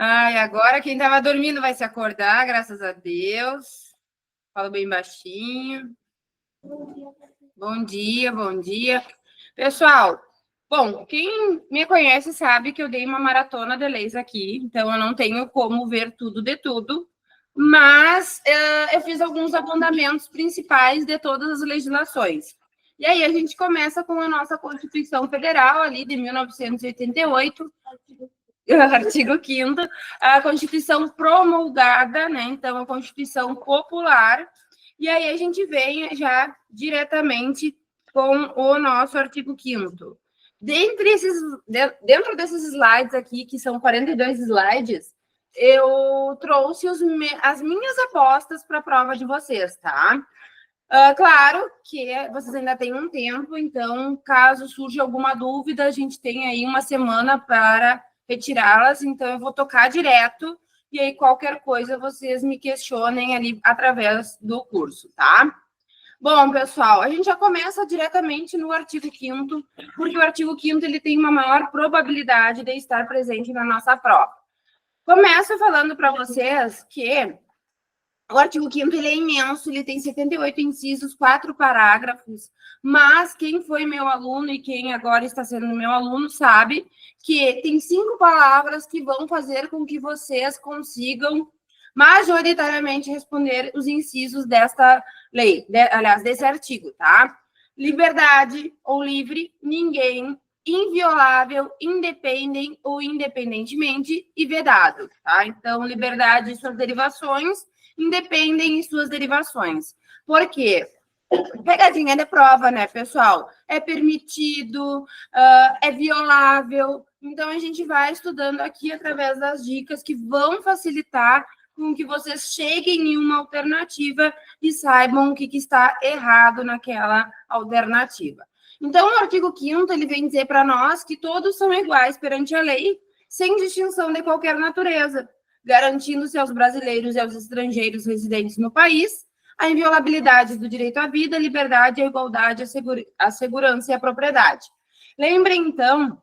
Ai, agora quem estava dormindo vai se acordar, graças a Deus. Falo bem baixinho. Bom dia, bom dia. Pessoal, bom, quem me conhece sabe que eu dei uma maratona de leis aqui, então eu não tenho como ver tudo de tudo, mas eu fiz alguns apontamentos principais de todas as legislações. E aí a gente começa com a nossa Constituição Federal, ali de 1988, artigo 5º, a Constituição promulgada, né? Então, a Constituição popular. E aí a gente vem já diretamente com o nosso artigo 5º. Dentro desses slides aqui, que são 42 slides, eu trouxe as minhas apostas para a prova de vocês, tá? Claro que vocês ainda têm um tempo, então, caso surja alguma dúvida, a gente tem aí uma semana para retirá-las, então eu vou tocar direto, e aí qualquer coisa vocês me questionem ali através do curso, tá? Bom, pessoal, a gente já começa diretamente no artigo 5º, porque o artigo 5º ele tem uma maior probabilidade de estar presente na nossa prova. Começo falando para vocês que o artigo 5º ele é imenso, ele tem 78 incisos, 4 parágrafos, mas quem foi meu aluno e quem agora está sendo meu aluno sabe que tem 5 palavras que vão fazer com que vocês consigam majoritariamente responder os incisos desta lei, desse artigo, tá? Liberdade ou livre, ninguém, inviolável, independente ou independentemente e vedado, tá? Então, liberdade e suas derivações, independem em suas derivações. Por quê? Pegadinha de prova, né, pessoal? É permitido, é violável. Então, a gente vai estudando aqui através das dicas que vão facilitar com que vocês cheguem em uma alternativa e saibam o que está errado naquela alternativa. Então, o artigo 5º, ele vem dizer para nós que todos são iguais perante a lei, sem distinção de qualquer natureza, garantindo-se aos brasileiros e aos estrangeiros residentes no país a inviolabilidade do direito à vida, à liberdade, à igualdade, à segurança e à propriedade. Lembrem, então,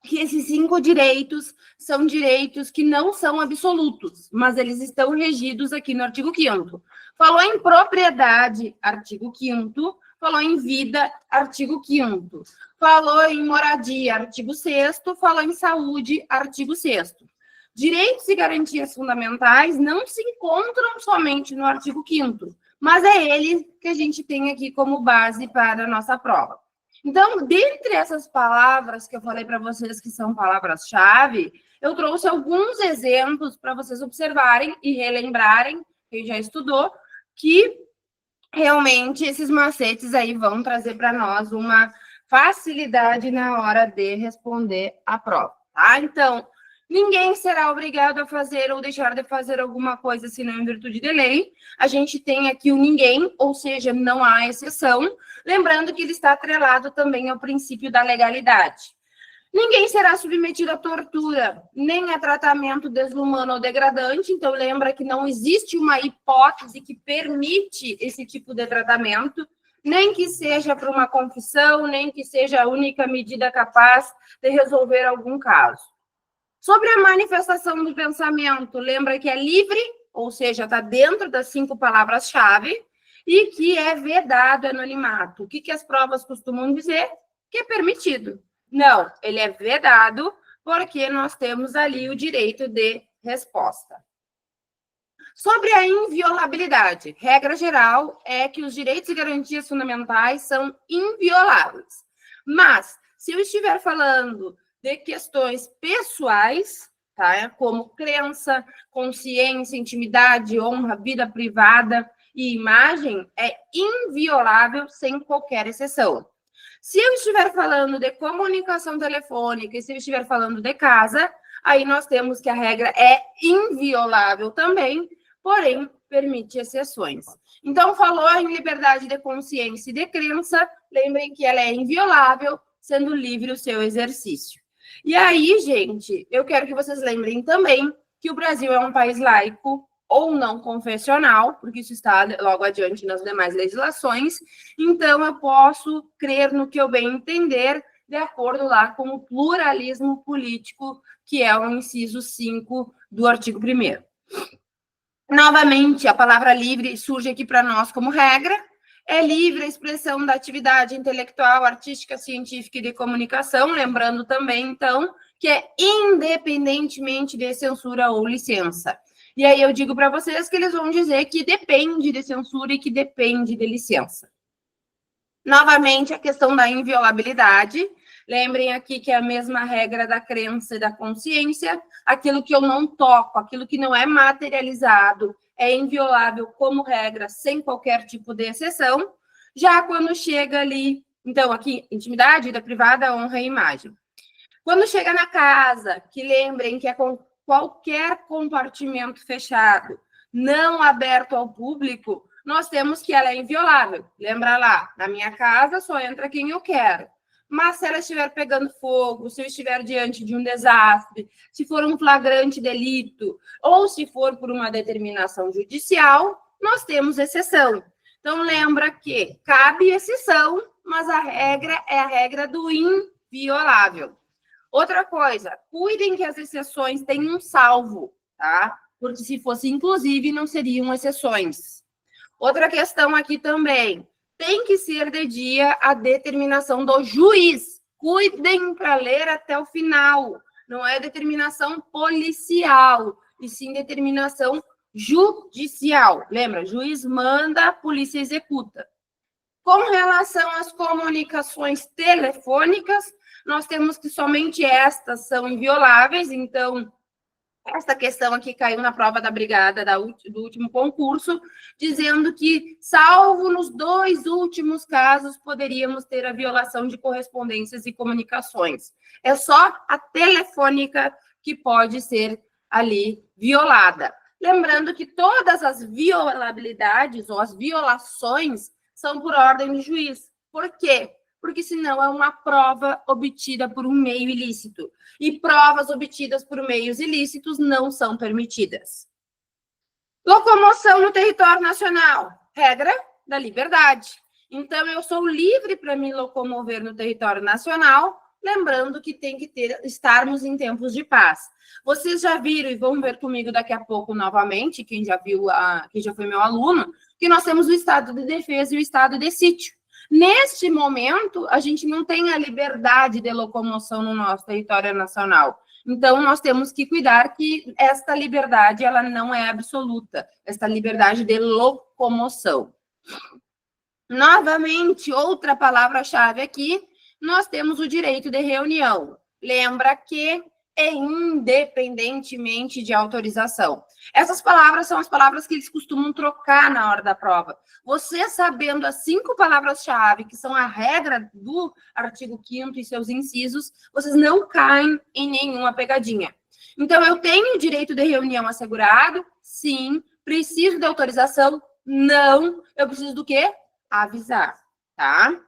que esses 5 direitos são direitos que não são absolutos, mas eles estão regidos aqui no artigo 5º. Falou em propriedade, artigo 5º. Falou em vida, artigo 5º. Falou em moradia, artigo 6º. Falou em saúde, artigo 6º. Direitos e garantias fundamentais não se encontram somente no artigo 5º, mas é ele que a gente tem aqui como base para a nossa prova. Então, dentre essas palavras que eu falei para vocês que são palavras-chave, eu trouxe alguns exemplos para vocês observarem e relembrarem, quem já estudou, que realmente esses macetes aí vão trazer para nós uma facilidade na hora de responder a prova, tá? Então, ninguém será obrigado a fazer ou deixar de fazer alguma coisa senão em virtude de lei. A gente tem aqui o ninguém, ou seja, não há exceção. Lembrando que ele está atrelado também ao princípio da legalidade. Ninguém será submetido a tortura, nem a tratamento desumano ou degradante. Então, lembra que não existe uma hipótese que permite esse tipo de tratamento, nem que seja para uma confissão, nem que seja a única medida capaz de resolver algum caso. Sobre a manifestação do pensamento, lembra que é livre, ou seja, está dentro das 5 palavras-chave, e que é vedado anonimato. O que as provas costumam dizer? Que é permitido. Não, ele é vedado porque nós temos ali o direito de resposta. Sobre a inviolabilidade, regra geral é que os direitos e garantias fundamentais são invioláveis. Mas, se eu estiver falando de questões pessoais, tá? Como crença, consciência, intimidade, honra, vida privada e imagem, é inviolável sem qualquer exceção. Se eu estiver falando de comunicação telefônica e se eu estiver falando de casa, aí nós temos que a regra é inviolável também, porém permite exceções. Então, falou em liberdade de consciência e de crença, lembrem que ela é inviolável, sendo livre o seu exercício. E aí, gente, eu quero que vocês lembrem também que o Brasil é um país laico ou não confessional, porque isso está logo adiante nas demais legislações. Então, eu posso crer no que eu bem entender, de acordo lá com o pluralismo político, que é o inciso 5 do artigo 1º. Novamente, a palavra livre surge aqui para nós como regra. É livre a expressão da atividade intelectual, artística, científica e de comunicação, lembrando também, então, que é independentemente de censura ou licença. E aí eu digo para vocês que eles vão dizer que depende de censura e que depende de licença. Novamente, a questão da inviolabilidade. Lembrem aqui que é a mesma regra da crença e da consciência. Aquilo que eu não toco, aquilo que não é materializado, é inviolável como regra, sem qualquer tipo de exceção. Já quando chega ali, então, aqui, intimidade, vida privada, honra e imagem. Quando chega na casa, que lembrem que é com qualquer compartimento fechado, não aberto ao público, nós temos que ela é inviolável. Lembra lá, na minha casa só entra quem eu quero. Mas se ela estiver pegando fogo, se eu estiver diante de um desastre, se for um flagrante delito, ou se for por uma determinação judicial, nós temos exceção. Então, lembra que cabe exceção, mas a regra é a regra do inviolável. Outra coisa, cuidem que as exceções tenham um salvo, tá? Porque se fosse inclusive, não seriam exceções. Outra questão aqui também, tem que ser de dia a determinação do juiz. Cuidem para ler até o final. Não é determinação policial, e sim determinação judicial. Lembra? Juiz manda, a polícia executa. Com relação às comunicações telefônicas, nós temos que somente estas são invioláveis, então, esta questão aqui caiu na prova da brigada do último concurso, dizendo que, salvo nos 2 últimos casos, poderíamos ter a violação de correspondências e comunicações. É só a telefônica que pode ser ali violada. Lembrando que todas as violabilidades ou as violações são por ordem do juiz. Por quê? Porque senão é uma prova obtida por um meio ilícito. E provas obtidas por meios ilícitos não são permitidas. Locomoção no território nacional. Regra da liberdade. Então, eu sou livre para me locomover no território nacional, lembrando que tem que estarmos em tempos de paz. Vocês já viram, e vão ver comigo daqui a pouco novamente, quem já viu, quem já foi meu aluno, que nós temos o estado de defesa e o estado de sítio. Neste momento, a gente não tem a liberdade de locomoção no nosso território nacional. Então, nós temos que cuidar que esta liberdade ela não é absoluta, esta liberdade de locomoção. Novamente, outra palavra-chave aqui, nós temos o direito de reunião. Lembra que é independentemente de autorização. Essas palavras são as palavras que eles costumam trocar na hora da prova. Você sabendo as 5 palavras-chave, que são a regra do artigo 5º e seus incisos, vocês não caem em nenhuma pegadinha. Então, eu tenho o direito de reunião assegurado? Sim. Preciso de autorização? Não. Eu preciso do quê? Avisar, tá?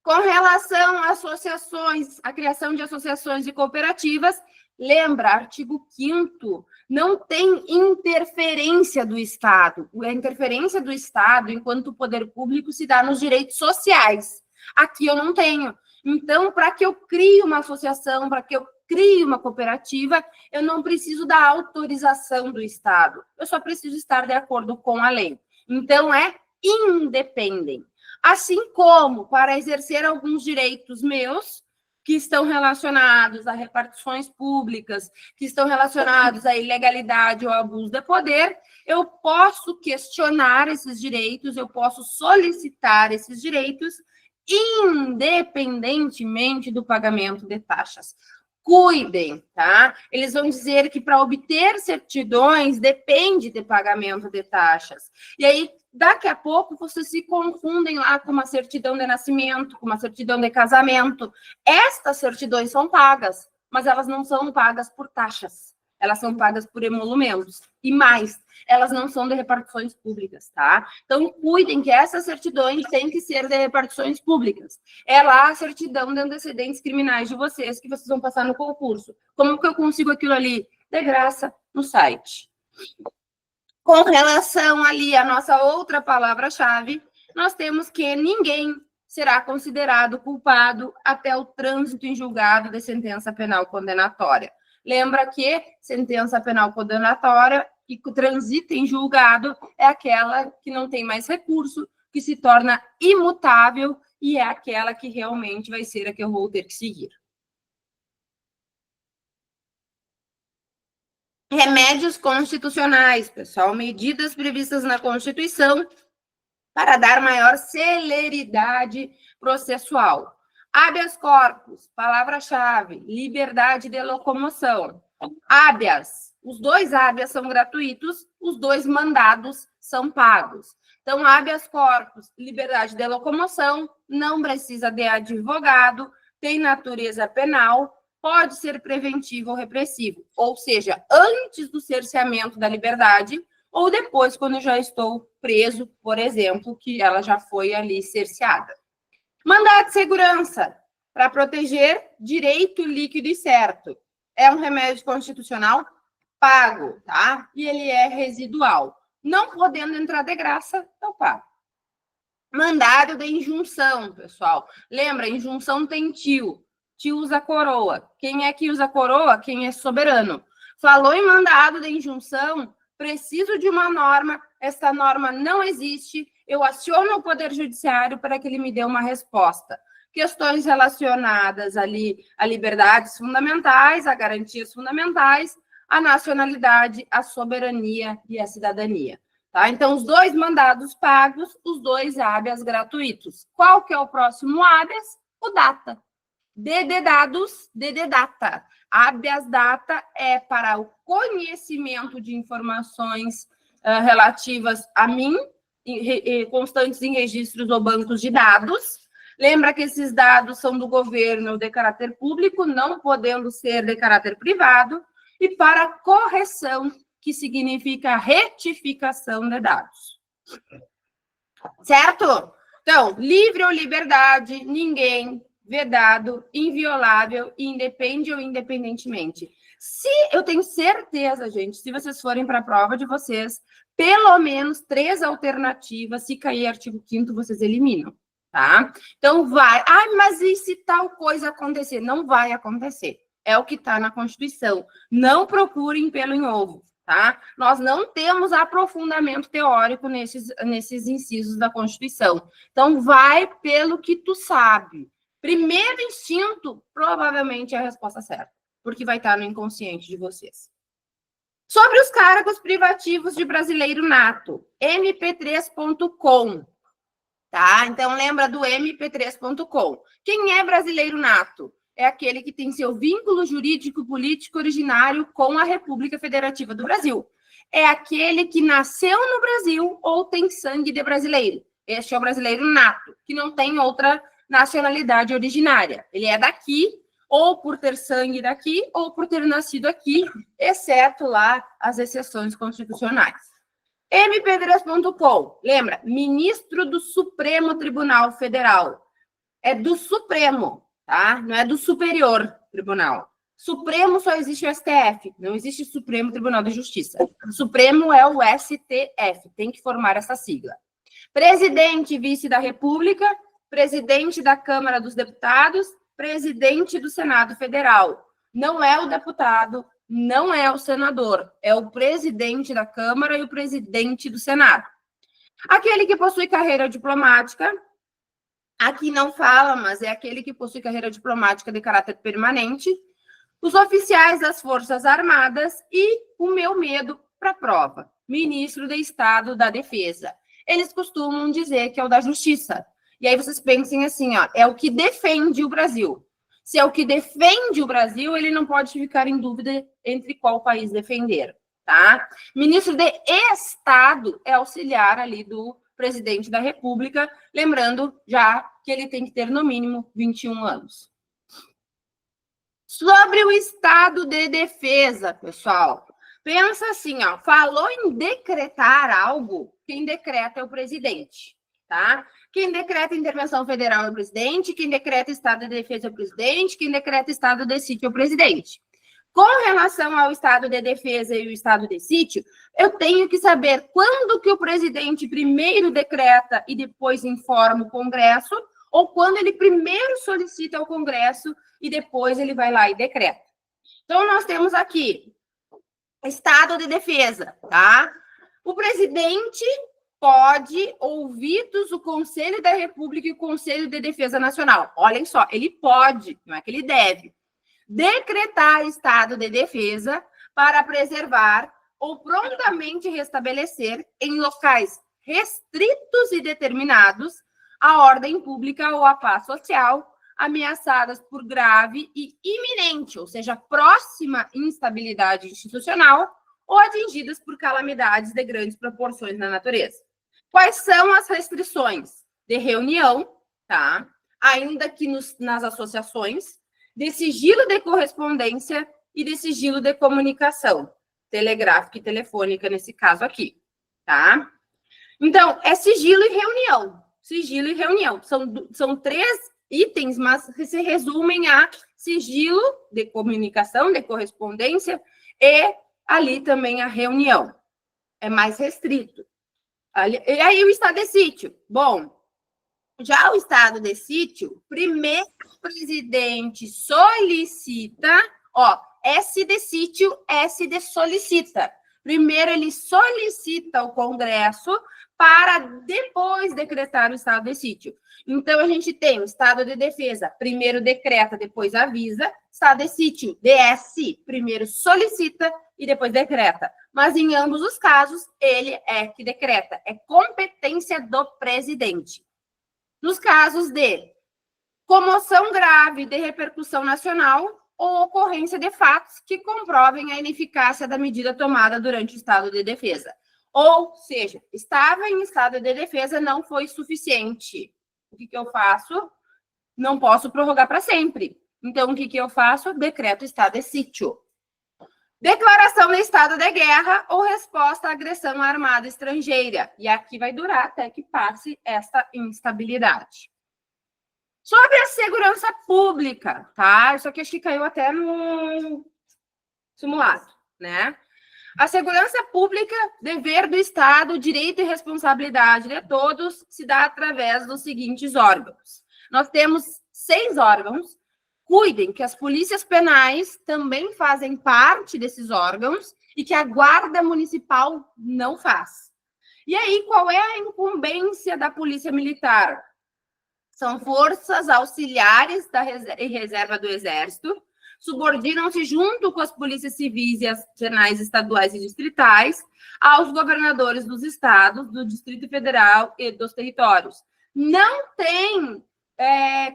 Com relação a associações, a criação de associações e cooperativas, lembra, artigo 5º, não tem interferência do Estado. A interferência do Estado, enquanto poder público, se dá nos direitos sociais. Aqui eu não tenho. Então, para que eu crie uma associação, para que eu crie uma cooperativa, eu não preciso da autorização do Estado. Eu só preciso estar de acordo com a lei. Então, é independente. Assim como, para exercer alguns direitos meus, que estão relacionados a repartições públicas, que estão relacionados à ilegalidade ou abuso de poder, eu posso questionar esses direitos, eu posso solicitar esses direitos, independentemente do pagamento de taxas. Cuidem, tá? Eles vão dizer que para obter certidões depende de pagamento de taxas. E aí, daqui a pouco, vocês se confundem lá com uma certidão de nascimento, com uma certidão de casamento. Estas certidões são pagas, mas elas não são pagas por taxas. Elas são pagas por emolumentos. E mais, elas não são de repartições públicas, tá? Então, cuidem que essas certidões têm que ser de repartições públicas. É lá a certidão de antecedentes criminais de vocês, que vocês vão passar no concurso. Como que eu consigo aquilo ali? De graça, no site. Com relação ali à nossa outra palavra-chave, nós temos que ninguém será considerado culpado até o trânsito em julgado de sentença penal condenatória. Lembra que sentença penal condenatória que transita em julgado é aquela que não tem mais recurso, que se torna imutável e é aquela que realmente vai ser a que eu vou ter que seguir. Remédios constitucionais, pessoal, medidas previstas na Constituição para dar maior celeridade processual. Habeas corpus, palavra-chave, liberdade de locomoção. Habeas, os 2 habeas são gratuitos, os 2 mandados são pagos. Então, habeas corpus, liberdade de locomoção, não precisa de advogado, tem natureza penal, pode ser preventivo ou repressivo, ou seja, antes do cerceamento da liberdade ou depois, quando eu já estou preso, por exemplo, que ela já foi ali cerceada. Mandado de segurança, para proteger direito líquido e certo. É um remédio constitucional pago, tá? E ele é residual. Não podendo entrar de graça, eu pago. Mandado de injunção, pessoal. Lembra, injunção tem tio. Tio usa coroa. Quem é que usa coroa? Quem é soberano. Falou em mandado de injunção, preciso de uma norma, essa norma não existe, eu aciono o Poder Judiciário para que ele me dê uma resposta. Questões relacionadas ali a liberdades fundamentais, a garantias fundamentais, a nacionalidade, a soberania e a cidadania. Tá? Então, os 2 mandados pagos, os 2 habeas gratuitos. Qual que é o próximo habeas? O data. DD dados, DD data. Habeas data é para o conhecimento de informações relativas a mim, constantes em registros ou bancos de dados. Lembra que esses dados são do governo de caráter público, não podendo ser de caráter privado, e para correção, que significa retificação de dados. Certo? Então, livre ou liberdade, ninguém, vedado, inviolável, independe ou independentemente. Se eu tenho certeza, gente, se vocês forem para a prova de vocês, pelo menos 3 alternativas, se cair artigo 5º, vocês eliminam, tá? Então, vai. Ai, mas e se tal coisa acontecer? Não vai acontecer. É o que está na Constituição. Não procurem pelo em ovo, tá? Nós não temos aprofundamento teórico nesses incisos da Constituição. Então, vai pelo que tu sabe. Primeiro instinto, provavelmente é a resposta certa, porque vai estar no inconsciente de vocês. Sobre os cargos privativos de brasileiro nato, mp3.com, tá? Então, lembra do mp3.com. Quem é brasileiro nato? É aquele que tem seu vínculo jurídico político originário com a República Federativa do Brasil. É aquele que nasceu no Brasil ou tem sangue de brasileiro. Este é o brasileiro nato, que não tem outra nacionalidade originária. Ele é daqui, ou por ter sangue daqui, ou por ter nascido aqui, exceto lá as exceções constitucionais. mp3.com, lembra? Ministro do Supremo Tribunal Federal. É do Supremo, tá? Não é do Superior Tribunal. Supremo só existe o STF, não existe Supremo Tribunal de Justiça. O Supremo é o STF, tem que formar essa sigla. Presidente e vice da República, presidente da Câmara dos Deputados, presidente do Senado Federal. Não é o deputado, não é o senador, é o presidente da Câmara e o presidente do Senado. Aquele que possui carreira diplomática, aqui não fala, mas é aquele que possui carreira diplomática de caráter permanente, os oficiais das Forças Armadas e o meu medo para a prova, ministro de Estado da Defesa. Eles costumam dizer que é o da Justiça. E aí vocês pensem assim, ó, é o que defende o Brasil. Se é o que defende o Brasil, ele não pode ficar em dúvida entre qual país defender, tá? Ministro de Estado é auxiliar ali do presidente da República, lembrando já que ele tem que ter no mínimo 21 anos. Sobre o estado de defesa, pessoal, pensa assim, ó, falou em decretar algo, quem decreta é o presidente, tá? Quem decreta intervenção federal é o presidente, quem decreta estado de defesa é o presidente, quem decreta estado de sítio é o presidente. Com relação ao estado de defesa e o estado de sítio, eu tenho que saber quando que o presidente primeiro decreta e depois informa o Congresso, ou quando ele primeiro solicita ao Congresso e depois ele vai lá e decreta. Então, nós temos aqui estado de defesa, tá? O presidente pode, ouvidos o Conselho da República e o Conselho de Defesa Nacional. Olhem só, ele pode, não é que ele deve, decretar estado de defesa para preservar ou prontamente restabelecer em locais restritos e determinados a ordem pública ou a paz social, ameaçadas por grave e iminente, ou seja, próxima instabilidade institucional ou atingidas por calamidades de grandes proporções na natureza. Quais são as restrições? De reunião, tá? Ainda que nas associações, de sigilo de correspondência e de sigilo de comunicação, telegráfica e telefônica, nesse caso aqui, tá? Então, é sigilo e reunião. Sigilo e reunião. São 3 itens, mas se resumem a sigilo de comunicação, de correspondência e ali também a reunião. É mais restrito. E aí o estado de sítio. Bom, já o estado de sítio, primeiro o presidente solicita, ó, S de sítio, S de solicita. Primeiro ele solicita ao Congresso para depois decretar o estado de sítio. Então, a gente tem o estado de defesa, primeiro decreta, depois avisa. Estado de sítio, DS, primeiro solicita e depois decreta. Mas, em ambos os casos, ele é que decreta. É competência do presidente. Nos casos de comoção grave de repercussão nacional ou ocorrência de fatos que comprovem a ineficácia da medida tomada durante o estado de defesa. Ou seja, estava em estado de defesa, não foi suficiente. O que eu faço? Não posso prorrogar para sempre. Então, o que eu faço? Decreto estado de sítio. Declaração de estado de guerra ou resposta à agressão armada estrangeira. E aqui vai durar até que passe esta instabilidade. Sobre a segurança pública, tá? Isso aqui acho que caiu até no simulado, né? A segurança pública, dever do Estado, direito e responsabilidade de todos, se dá através dos seguintes órgãos. Nós temos 6 órgãos. Cuidem que as polícias penais também fazem parte desses órgãos e que a Guarda Municipal não faz. E aí, qual é a incumbência da Polícia Militar? São forças auxiliares e reserva do Exército, subordinam-se junto com as polícias civis e as penais estaduais e distritais aos governadores dos estados, do Distrito Federal e dos territórios. Não tem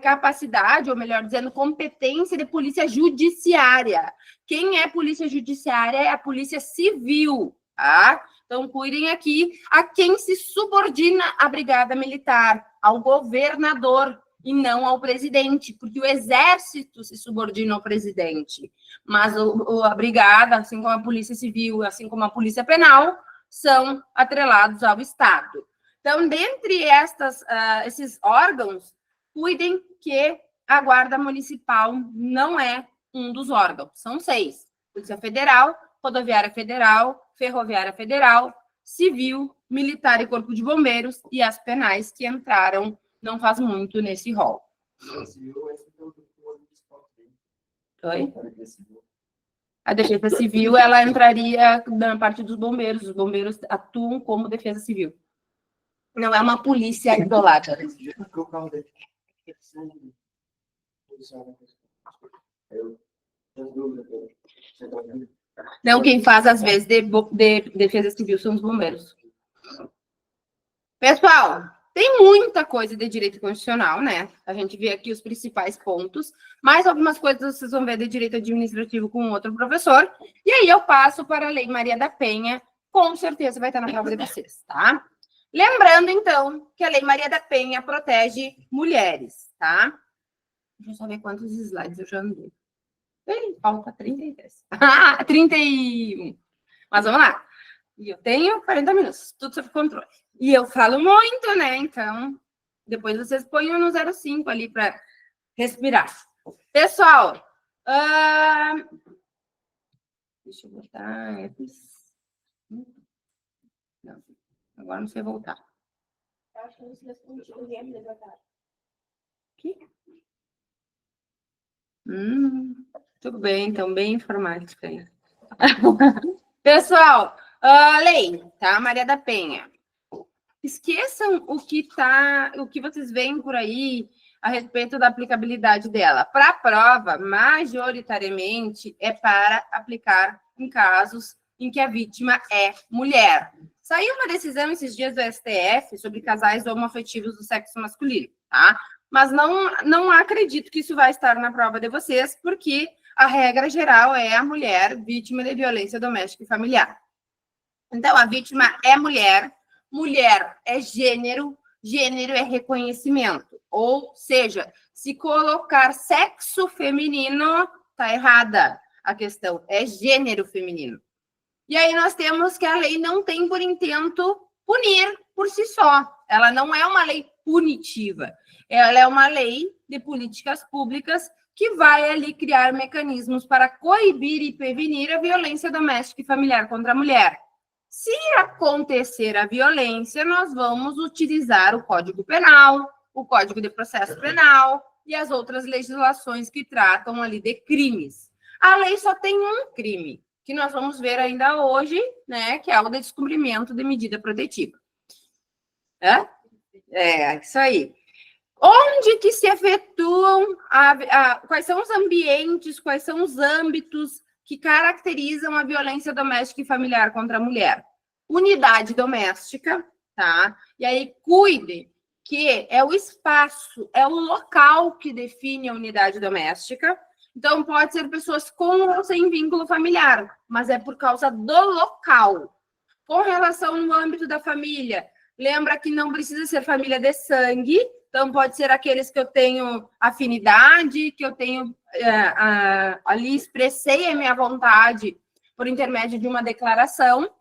capacidade, ou melhor dizendo, competência de polícia judiciária. Quem é polícia judiciária é a polícia civil, tá? Então, cuidem aqui a quem se subordina a brigada militar, ao governador e não ao presidente, porque o exército se subordina ao presidente, mas a brigada, assim como a polícia civil, assim como a polícia penal, são atrelados ao Estado. Então, dentre esses órgãos, cuidem que a Guarda Municipal não é um dos órgãos, são 6. Polícia Federal, Rodoviária Federal, Ferroviária Federal, Civil, Militar e Corpo de Bombeiros, e as penais que entraram não faz muito nesse rol. Oi? A defesa civil, ela entraria na parte dos bombeiros. Os bombeiros atuam como defesa civil. Não é uma polícia isolada. Não, quem faz, às vezes, de defesa civil são os bombeiros. Pessoal, tem muita coisa de direito constitucional, né? A gente vê aqui os principais pontos, mais algumas coisas vocês vão ver de direito administrativo com outro professor, e aí eu passo para a Lei Maria da Penha, com certeza vai estar na prova de vocês, tá? Lembrando, então, que a Lei Maria da Penha protege mulheres, tá? Deixa eu só ver quantos slides eu já andei. Falta 33. 31. Mas vamos lá. E eu tenho 40 minutos, tudo sob controle. E eu falo muito, né? Então, depois vocês põem no 05 ali para respirar. Pessoal, deixa eu botar. Não, agora não sei voltar. Eu acho que não se responde o lembro da Aqui. Tudo bem, então, bem informática aí. Pessoal, lei, tá? Maria da Penha. Esqueçam o que vocês veem por aí a respeito da aplicabilidade dela. Para a prova, majoritariamente, é para aplicar em casos em que a vítima é mulher. Saiu uma decisão esses dias do STF sobre casais homoafetivos do sexo masculino, tá? Mas não acredito que isso vai estar na prova de vocês, porque a regra geral é a mulher vítima de violência doméstica e familiar. Então, a vítima é mulher, mulher é gênero, gênero é reconhecimento. Ou seja, se colocar sexo feminino, tá errada a questão, é gênero feminino. E aí nós temos que a lei não tem por intento punir por si só. Ela não é uma lei punitiva. Ela é uma lei de políticas públicas que vai ali criar mecanismos para coibir e prevenir a violência doméstica e familiar contra a mulher. Se acontecer a violência, nós vamos utilizar o Código Penal, o Código de Processo Penal e as outras legislações que tratam ali de crimes. A lei só tem um crime, que nós vamos ver ainda hoje, né, que é o de descumprimento de medida protetiva. Isso aí. Onde que se efetuam, quais são os ambientes, quais são os âmbitos que caracterizam a violência doméstica e familiar contra a mulher? Unidade doméstica, tá? E aí, cuide que é o espaço, é o local que define a unidade doméstica. Então, pode ser pessoas com ou sem vínculo familiar, mas é por causa do local. Com relação no âmbito da família, lembra que não precisa ser família de sangue, então pode ser aqueles que eu tenho afinidade, que eu tenho ali expressei a minha vontade por intermédio de uma declaração.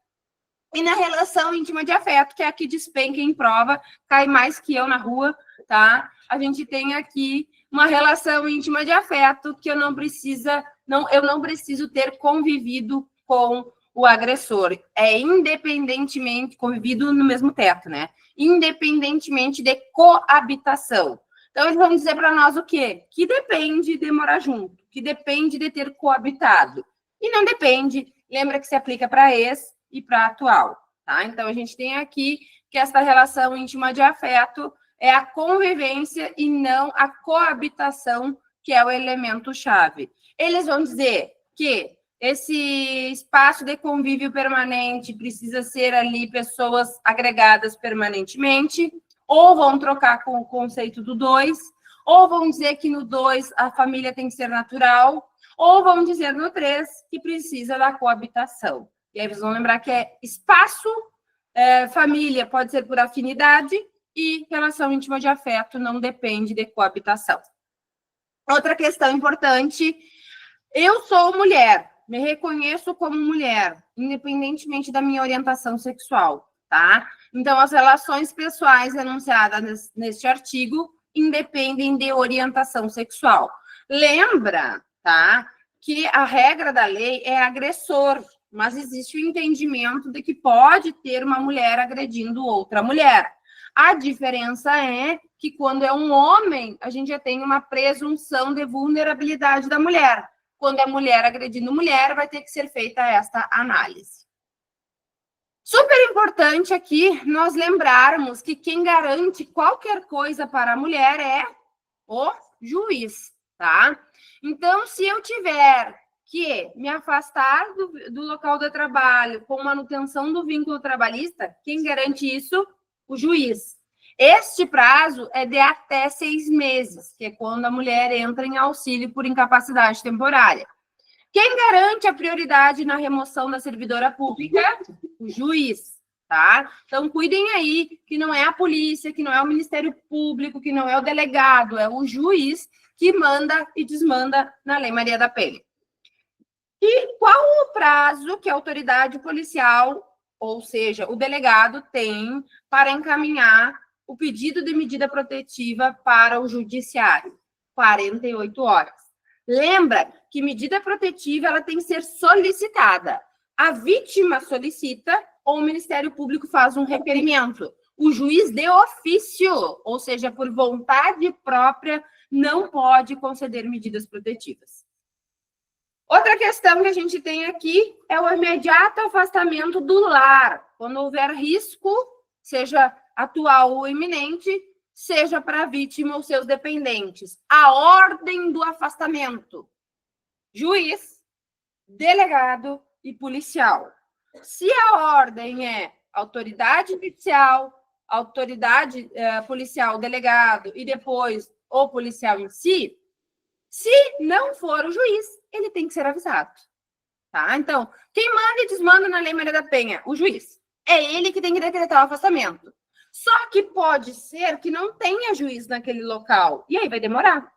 E na relação íntima de afeto, que é a que despenca em prova, cai mais que eu na rua, tá? A gente tem aqui uma relação íntima de afeto que eu não preciso ter convivido com o agressor. É independentemente, convivido no mesmo teto, né? Independentemente de coabitação. Então, eles vão dizer para nós o quê? Que depende de morar junto, que depende de ter coabitado. E não depende, lembra que se aplica para ex e para atual, tá? Então, a gente tem aqui que essa relação íntima de afeto é a convivência e não a coabitação, que é o elemento-chave. Eles vão dizer que esse espaço de convívio permanente precisa ser ali pessoas agregadas permanentemente, ou vão trocar com o conceito do 2, ou vão dizer que no 2 a família tem que ser natural, ou vão dizer no 3 que precisa da coabitação. E aí vocês vão lembrar que é espaço, família pode ser por afinidade, e relação íntima de afeto não depende de coabitação. Outra questão importante, eu sou mulher, me reconheço como mulher, independentemente da minha orientação sexual, tá? Então, as relações pessoais enunciadas neste artigo independem de orientação sexual. Lembra, tá, que a regra da lei é agressor, mas existe o entendimento de que pode ter uma mulher agredindo outra mulher. A diferença é que quando é um homem, a gente já tem uma presunção de vulnerabilidade da mulher. Quando é mulher agredindo mulher, vai ter que ser feita esta análise. Super importante aqui nós lembrarmos que quem garante qualquer coisa para a mulher é o juiz, tá? Então, se eu tiver que me afastar do local de trabalho com manutenção do vínculo trabalhista, quem garante isso? O juiz. Este prazo é de até 6 meses, que é quando a mulher entra em auxílio por incapacidade temporária. Quem garante a prioridade na remoção da servidora pública? O juiz, tá? Então, cuidem aí que não é a polícia, que não é o Ministério Público, que não é o delegado, é o juiz que manda e desmanda na Lei Maria da Penha. E qual o prazo que a autoridade policial, ou seja, o delegado, tem para encaminhar o pedido de medida protetiva para o judiciário? 48 horas. Lembra que medida protetiva ela tem que ser solicitada. A vítima solicita ou o Ministério Público faz um requerimento. O juiz de ofício, ou seja, por vontade própria, não pode conceder medidas protetivas. Outra questão que a gente tem aqui é o imediato afastamento do lar, quando houver risco, seja atual ou iminente, seja para a vítima ou seus dependentes. A ordem do afastamento: juiz, delegado e policial. Se a ordem é autoridade judicial, autoridade policial, delegado e depois o policial em si, se não for o juiz, ele tem que ser avisado. Tá? Então, quem manda e desmanda na Lei Maria da Penha? O juiz. É ele que tem que decretar o afastamento. Só que pode ser que não tenha juiz naquele local. E aí vai demorar.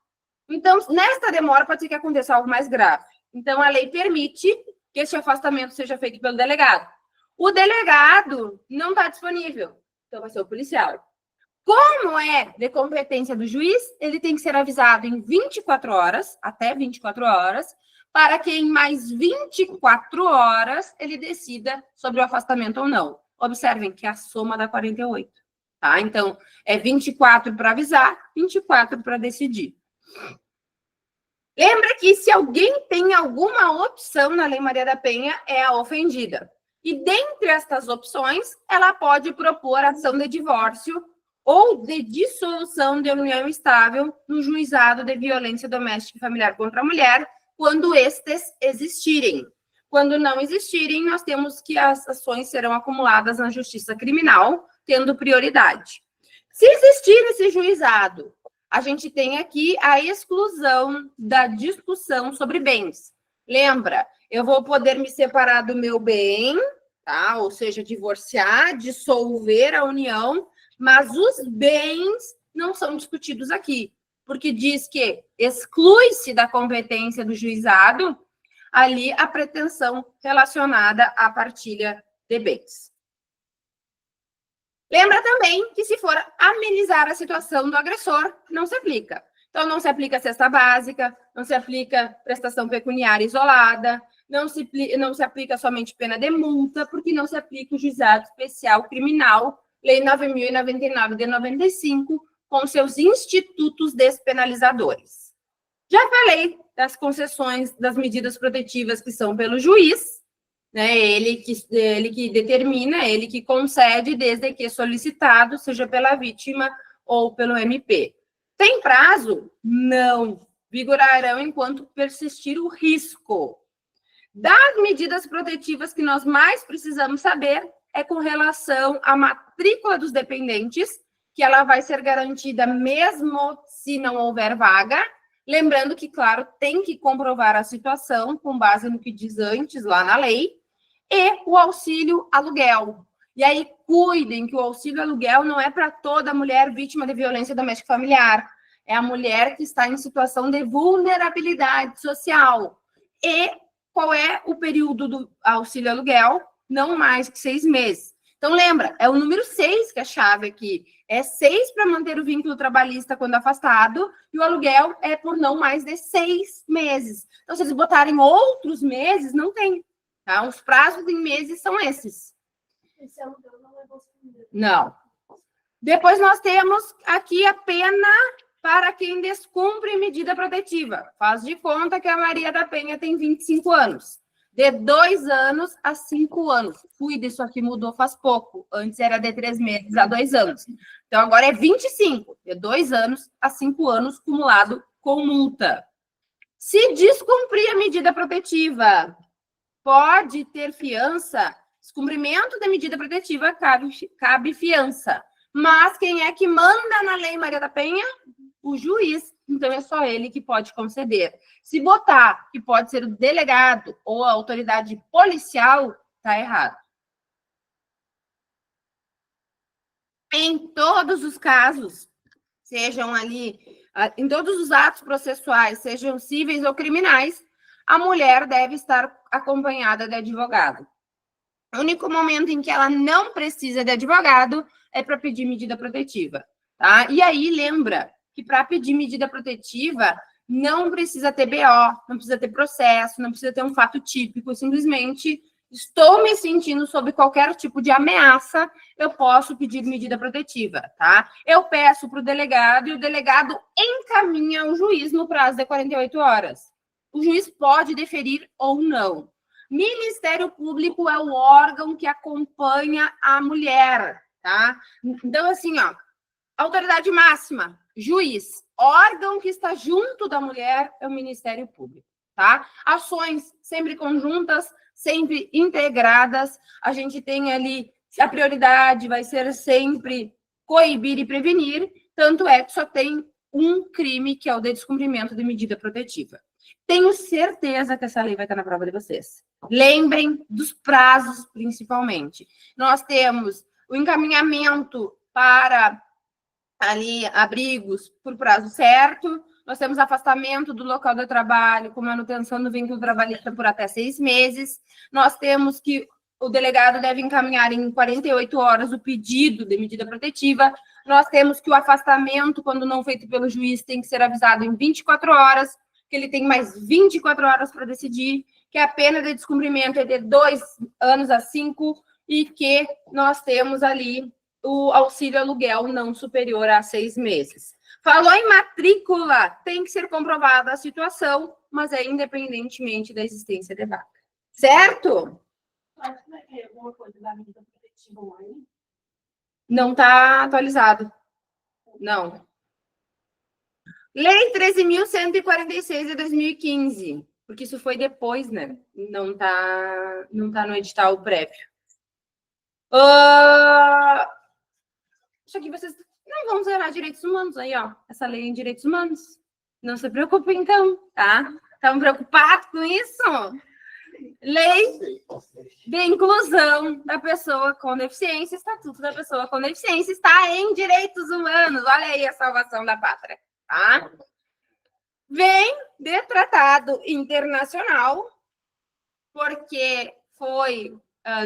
Então, nesta demora, pode ser que aconteça algo mais grave. Então, a lei permite que esse afastamento seja feito pelo delegado. O delegado não está disponível. Então, vai ser o policial. Como é de competência do juiz, ele tem que ser avisado em 24 horas, até 24 horas, para que em mais 24 horas ele decida sobre o afastamento ou não. Observem que a soma dá 48. Tá? Então, é 24 para avisar, 24 para decidir. Lembra que se alguém tem alguma opção na Lei Maria da Penha, é a ofendida. E dentre estas opções, ela pode propor ação de divórcio ou de dissolução de união estável no juizado de violência doméstica e familiar contra a mulher, quando estes existirem. Quando não existirem, nós temos que as ações serão acumuladas na justiça criminal, tendo prioridade. Se existir esse juizado, a gente tem aqui a exclusão da discussão sobre bens. Lembra, eu vou poder me separar do meu bem, tá? Ou seja, divorciar, dissolver a união, mas os bens não são discutidos aqui, porque diz que exclui-se da competência do juizado ali a pretensão relacionada à partilha de bens. Lembra também que se for amenizar a situação do agressor, não se aplica. Então, não se aplica cesta básica, não se aplica prestação pecuniária isolada, não se aplica somente pena de multa, porque não se aplica o juizado especial criminal, Lei 9.099 de 95, com seus institutos despenalizadores. Já falei das concessões das medidas protetivas que são pelo juiz, né? Ele que determina, ele que concede, desde que solicitado, seja pela vítima ou pelo MP. Tem prazo? Não. Vigorarão enquanto persistir o risco. Das medidas protetivas que nós mais precisamos saber é com relação à matrícula dos dependentes, que ela vai ser garantida mesmo se não houver vaga. Lembrando que, claro, tem que comprovar a situação com base no que diz antes lá na lei, e o auxílio aluguel. E aí, cuidem que o auxílio aluguel não é para toda mulher vítima de violência doméstica familiar. É a mulher que está em situação de vulnerabilidade social. E qual é o período do auxílio aluguel? Não mais que 6 meses. Então, lembra, é o número 6 que é a chave aqui. É 6 para manter o vínculo trabalhista quando afastado, e o aluguel é por não mais de 6 meses. Então, se eles botarem outros meses, não tem. Tá? Os prazos em meses são esses. Esse aluguel não é bolsa. Não. Depois nós temos aqui a pena para quem descumpre medida protetiva. Faz de conta que a Maria da Penha tem 25 anos. De 2 anos a 5 anos. Cuida, isso aqui mudou faz pouco. Antes era de 3 meses a 2 anos. Então, agora é 25. De 2 anos a 5 anos, cumulado com multa. Se descumprir a medida protetiva, pode ter fiança. Descumprimento da medida protetiva, cabe fiança. Mas quem é que manda na Lei Maria da Penha? O juiz. Então, é só ele que pode conceder. Se botar que pode ser o delegado ou a autoridade policial, está errado. Em todos os casos, sejam ali, em todos os atos processuais, sejam cíveis ou criminais, a mulher deve estar acompanhada de advogado. O único momento em que ela não precisa de advogado é para pedir medida protetiva, tá? E aí, lembra que para pedir medida protetiva não precisa ter BO, não precisa ter processo, não precisa ter um fato típico, simplesmente Estou me sentindo sob qualquer tipo de ameaça, eu posso pedir medida protetiva, tá? Eu peço para o delegado e o delegado encaminha o juiz no prazo de 48 horas. O juiz pode deferir ou não. Ministério Público é o órgão que acompanha a mulher, tá? Então, assim, ó, autoridade máxima, juiz, órgão que está junto da mulher é o Ministério Público, tá? Ações sempre conjuntas, sempre integradas, a gente tem ali, a prioridade vai ser sempre coibir e prevenir, tanto é que só tem um crime, que é o de descumprimento de medida protetiva. Tenho certeza que essa lei vai estar na prova de vocês. Lembrem dos prazos, principalmente. Nós temos o encaminhamento para ali abrigos por prazo certo, nós temos afastamento do local de trabalho com manutenção do vínculo trabalhista por até 6 meses, nós temos que o delegado deve encaminhar em 48 horas o pedido de medida protetiva, nós temos que o afastamento, quando não feito pelo juiz, tem que ser avisado em 24 horas, que ele tem mais 24 horas para decidir, que a pena de descumprimento é de 2 anos a 5, e que nós temos ali o auxílio aluguel não superior a 6 meses. Falou em matrícula, tem que ser comprovada a situação, mas é independentemente da existência de vaga. Certo? Alguma coisa da medida protetiva online? Não está atualizado. Não. Lei 13.146 de 2015, porque isso foi depois, né? Não tá no edital prévio. Isso aqui vocês não vão zerar direitos humanos aí, ó. Essa lei em direitos humanos. Não se preocupem, então, tá? Estão preocupados com isso? Lei de inclusão da pessoa com deficiência, Estatuto da pessoa com deficiência, está em direitos humanos. Olha aí a salvação da pátria, tá? Vem de tratado internacional, porque foi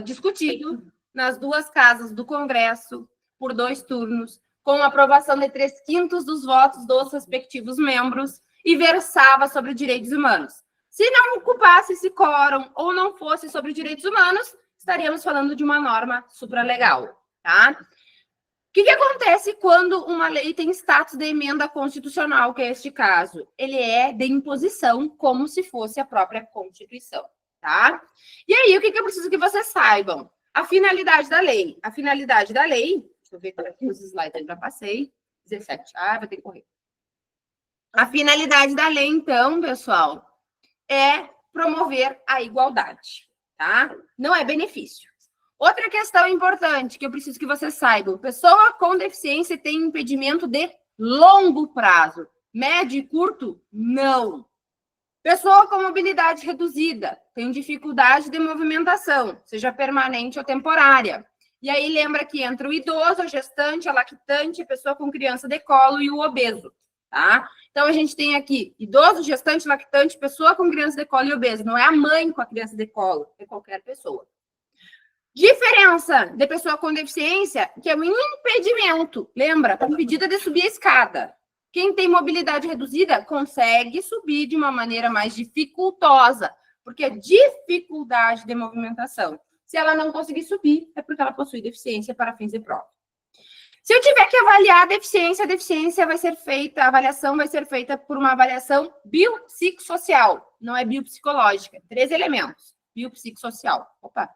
discutido nas 2 casas do Congresso, por 2 turnos, com aprovação de 3/5 dos votos dos respectivos membros, e versava sobre direitos humanos. Se não ocupasse esse quórum ou não fosse sobre direitos humanos, estaríamos falando de uma norma supralegal, tá? O que acontece quando uma lei tem status de emenda constitucional, que é este caso? Ele é de imposição, como se fosse a própria Constituição, tá? E aí, o que eu preciso que vocês saibam? A finalidade da lei. A finalidade da lei, deixa eu ver aqui os slides, eu já passei, 17, vai ter que correr. A finalidade da lei, então, pessoal, é promover a igualdade, tá? Não é benefício. Outra questão importante que eu preciso que vocês saibam: pessoa com deficiência tem impedimento de longo prazo, médio e curto, não. Pessoa com mobilidade reduzida tem dificuldade de movimentação, seja permanente ou temporária. E aí lembra que entra o idoso, a gestante, a lactante, a pessoa com criança de colo e o obeso, tá? Então a gente tem aqui idoso, gestante, lactante, pessoa com criança de colo e obeso. Não é a mãe com a criança de colo, é qualquer pessoa. Diferença de pessoa com deficiência, que é o impedimento. Lembra? Impedida de subir a escada. Quem tem mobilidade reduzida consegue subir de uma maneira mais dificultosa, porque é dificuldade de movimentação. Se ela não conseguir subir, é porque ela possui deficiência para fins de prova. Se eu tiver que avaliar a deficiência vai ser feita, a avaliação vai ser feita por uma avaliação biopsicossocial, não é biopsicológica. 3 elementos. Biopsicossocial. Opa.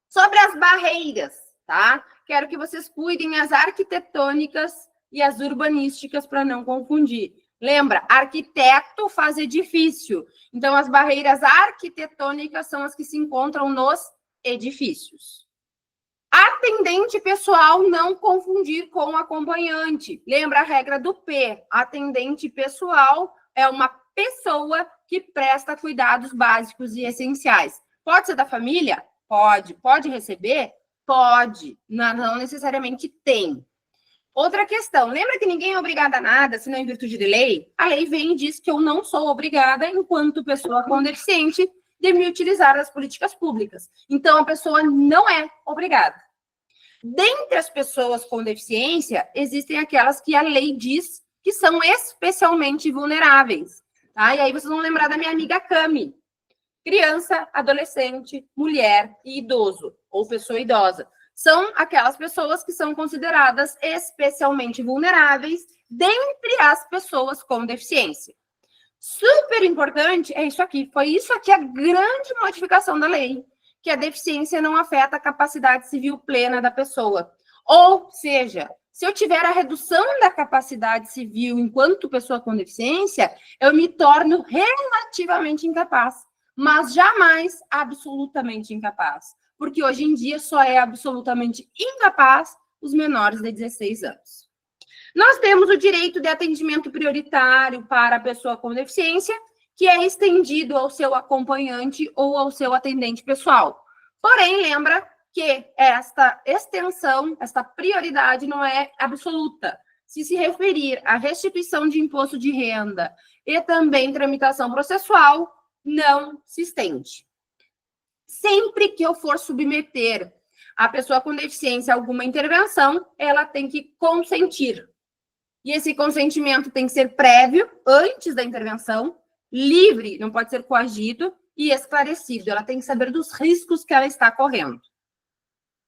Sobre as barreiras, tá? Quero que vocês cuidem as arquitetônicas e as urbanísticas para não confundir. Lembra, arquiteto faz edifício. Então, as barreiras arquitetônicas são as que se encontram nos edifícios. Atendente pessoal, não confundir com acompanhante. Lembra a regra do P. Atendente pessoal é uma pessoa que presta cuidados básicos e essenciais. Pode ser da família? Pode. Pode receber? Pode. Não necessariamente tem. Outra questão, lembra que ninguém é obrigado a nada, senão em virtude de lei? A lei vem e diz que eu não sou obrigada, enquanto pessoa com deficiente, de me utilizar das políticas públicas. Então, a pessoa não é obrigada. Dentre as pessoas com deficiência, existem aquelas que a lei diz que são especialmente vulneráveis. Tá? E aí vocês vão lembrar da minha amiga Cami. Criança, adolescente, mulher e idoso, ou pessoa idosa. São aquelas pessoas que são consideradas especialmente vulneráveis dentre as pessoas com deficiência. Super importante é isso aqui. Foi isso aqui a grande modificação da lei, que a deficiência não afeta a capacidade civil plena da pessoa. Ou seja, se eu tiver a redução da capacidade civil enquanto pessoa com deficiência, eu me torno relativamente incapaz, mas jamais absolutamente incapaz. Porque hoje em dia só é absolutamente incapaz os menores de 16 anos. Nós temos o direito de atendimento prioritário para a pessoa com deficiência, que é estendido ao seu acompanhante ou ao seu atendente pessoal. Porém, lembra que esta extensão, esta prioridade não é absoluta. Se referir à restituição de imposto de renda e também tramitação processual, não se estende. Sempre que eu for submeter a pessoa com deficiência a alguma intervenção, ela tem que consentir. E esse consentimento tem que ser prévio, antes da intervenção, livre, não pode ser coagido, e esclarecido. Ela tem que saber dos riscos que ela está correndo.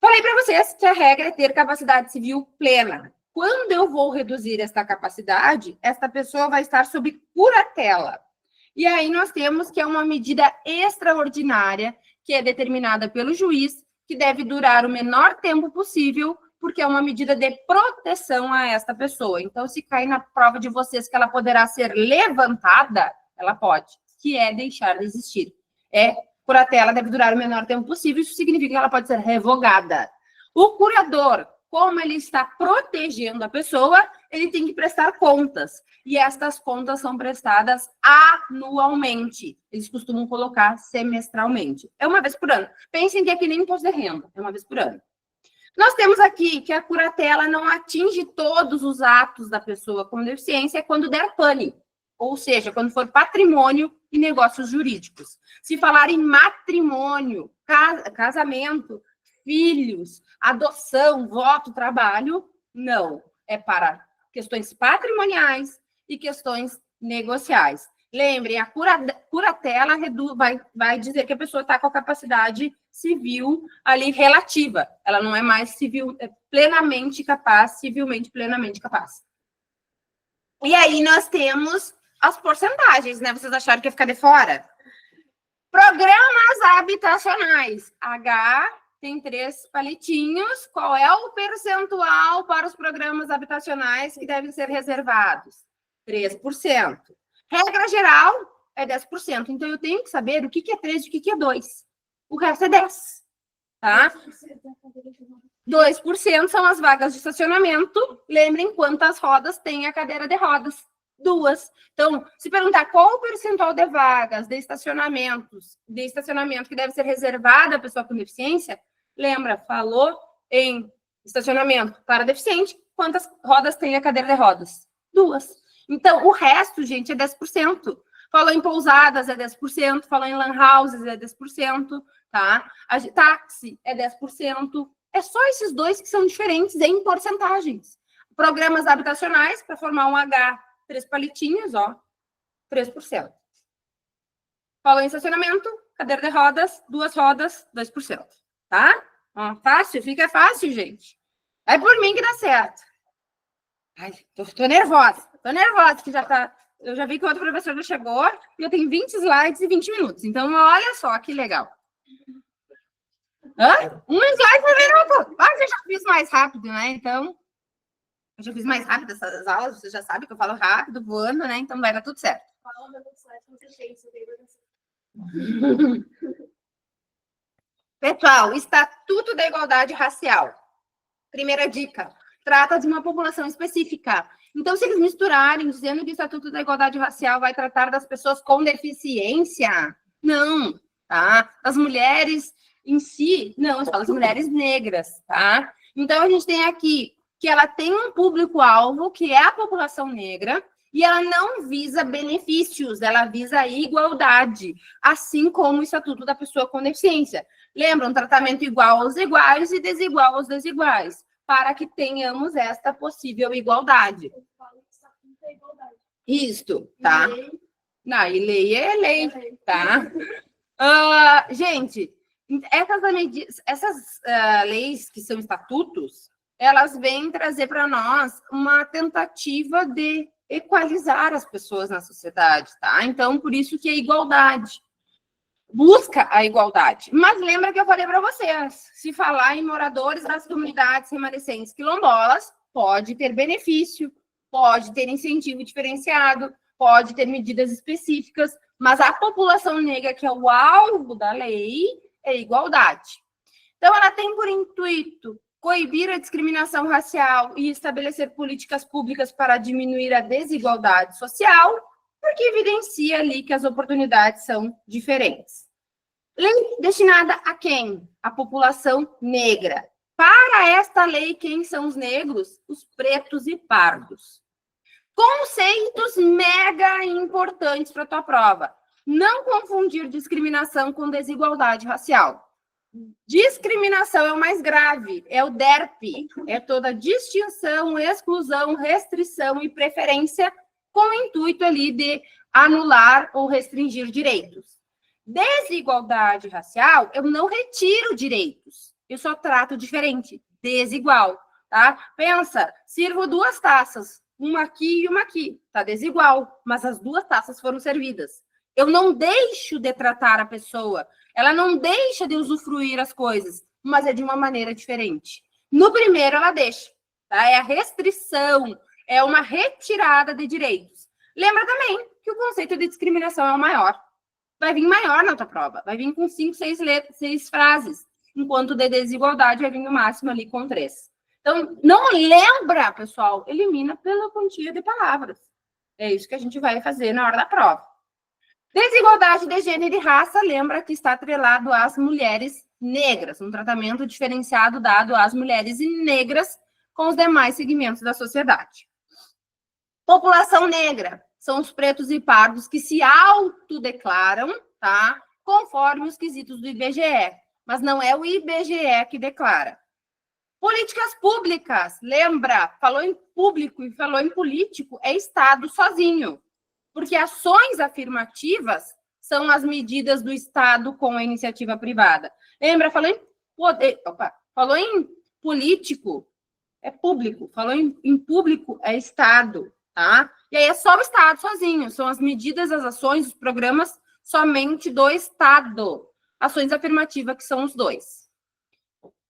Falei para vocês que a regra é ter capacidade civil plena. Quando eu vou reduzir esta capacidade, esta pessoa vai estar sob curatela. E aí nós temos que é uma medida extraordinária, que é determinada pelo juiz, que deve durar o menor tempo possível, porque é uma medida de proteção a esta pessoa. Então, se cair na prova de vocês que ela poderá ser levantada, ela pode, que é deixar de existir. Curatela deve durar o menor tempo possível, isso significa que ela pode ser revogada. O curador, como ele está protegendo a pessoa, ele tem que prestar contas. E estas contas são prestadas anualmente. Eles costumam colocar semestralmente. É uma vez por ano. Pensem que é que nem imposto de renda, é uma vez por ano. Nós temos aqui que a curatela não atinge todos os atos da pessoa com deficiência quando der pane, ou seja, quando for patrimônio e negócios jurídicos. Se falar em matrimônio, casamento, filhos, adoção, voto, trabalho, não. É para questões patrimoniais e questões negociais. Lembrem, a curatela vai dizer que a pessoa está com a capacidade civil ali relativa. Ela não é mais civil, plenamente capaz, civilmente plenamente capaz. E aí nós temos as porcentagens, né? Vocês acharam que ia ficar de fora? Programas habitacionais. H tem 3 palitinhos. Qual é o percentual para os programas habitacionais que devem ser reservados? 3%. Regra geral é 10%. Então, eu tenho que saber o que é 3 e o que é 2. O resto é 10. Tá? 2% são as vagas de estacionamento. Lembrem quantas rodas tem a cadeira de rodas. 2. Então, se perguntar qual o percentual de vagas de estacionamento que deve ser reservada à pessoa com deficiência, lembra, falou em estacionamento para deficiente, quantas rodas tem a cadeira de rodas? 2. Então, o resto, gente, é 10%. Falou em pousadas, é 10%. Falou em lan houses, é 10%. Tá? Táxi, é 10%. É só esses 2 que são diferentes em porcentagens. Programas habitacionais, para formar um H, 3 palitinhos, ó, 3%. Falou em estacionamento, cadeira de rodas, 2 rodas, 2%. Tá? Ó, fácil, fica fácil, gente. É por mim que dá certo. Ai, tô nervosa. Tô nervosa, que já tá... Eu já vi que o outro professor já chegou e eu tenho 20 slides e 20 minutos. Então, olha só que legal. Hã? Um slide por minuto. Ah, eu já fiz mais rápido, né? Então, eu já fiz mais rápido essas aulas. Você já sabe que eu falo rápido, voando, né? Então, vai dar tudo certo. Pessoal, Estatuto da Igualdade Racial. Primeira dica. Trata de uma população específica. Então, se eles misturarem, dizendo que o Estatuto da Igualdade Racial vai tratar das pessoas com deficiência, não, tá? As mulheres em si, não, eu falo das mulheres negras, tá? Então, a gente tem aqui que ela tem um público-alvo, que é a população negra, e ela não visa benefícios, ela visa a igualdade, assim como o Estatuto da Pessoa com Deficiência. Lembra, um tratamento igual aos iguais e desigual aos desiguais, para que tenhamos esta possível igualdade. Isto, tá? Não, e lei é lei, tá? Gente, essas leis que são estatutos, elas vêm trazer para nós uma tentativa de equalizar as pessoas na sociedade, tá? Então, por isso que a igualdade. Busca a igualdade. Mas lembra que eu falei para vocês, se falar em moradores das comunidades remanescentes quilombolas, pode ter benefício, pode ter incentivo diferenciado, pode ter medidas específicas, mas a população negra, que é o alvo da lei, é igualdade. Então, ela tem por intuito coibir a discriminação racial e estabelecer políticas públicas para diminuir a desigualdade social, porque evidencia ali que as oportunidades são diferentes. Lei destinada a quem? A população negra. Para esta lei, quem são os negros? Os pretos e pardos. Conceitos mega importantes para a tua prova. Não confundir discriminação com desigualdade racial. Discriminação é o mais grave, é o DERP, é toda distinção, exclusão, restrição e preferência com o intuito ali de anular ou restringir direitos. Desigualdade racial, eu não retiro direitos, eu só trato diferente, desigual, tá? Pensa, sirvo 2 taças, uma aqui e uma aqui, tá desigual, mas as 2 taças foram servidas. Eu não deixo de tratar a pessoa, ela não deixa de usufruir as coisas, mas é de uma maneira diferente. No primeiro, ela deixa, tá? É a restrição, é uma retirada de direitos. Lembra também que o conceito de discriminação é o maior. Vai vir maior na tua prova, vai vir com 5, 6 frases, enquanto de desigualdade vai vir no máximo ali com 3. Então, não lembra, pessoal, elimina pela quantia de palavras. É isso que a gente vai fazer na hora da prova. Desigualdade de gênero e raça, lembra que está atrelado às mulheres negras, um tratamento diferenciado dado às mulheres negras com os demais segmentos da sociedade. População negra, são os pretos e pardos que se autodeclaram, tá? Conforme os quesitos do IBGE, mas não é o IBGE que declara. Políticas públicas, lembra, falou em público e falou em político, é Estado sozinho. Porque ações afirmativas são as medidas do Estado com a iniciativa privada. Lembra, falou em poder, falou em político, é público, falou em público, é Estado, tá? E aí é só o Estado sozinho, são as medidas, as ações, os programas somente do Estado. Ações afirmativas que são os 2.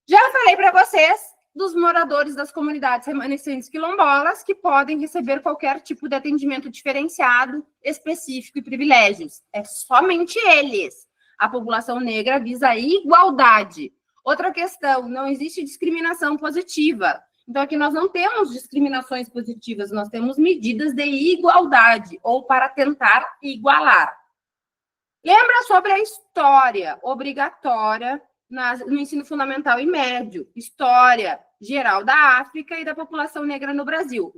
Já falei para vocês dos moradores das comunidades remanescentes quilombolas que podem receber qualquer tipo de atendimento diferenciado, específico e privilégios. É somente eles. A população negra visa a igualdade. Outra questão, não existe discriminação positiva. Então, aqui nós não temos discriminações positivas, nós temos medidas de igualdade, ou para tentar igualar. Lembra sobre a história obrigatória no ensino fundamental e médio, história geral da África e da população negra no Brasil.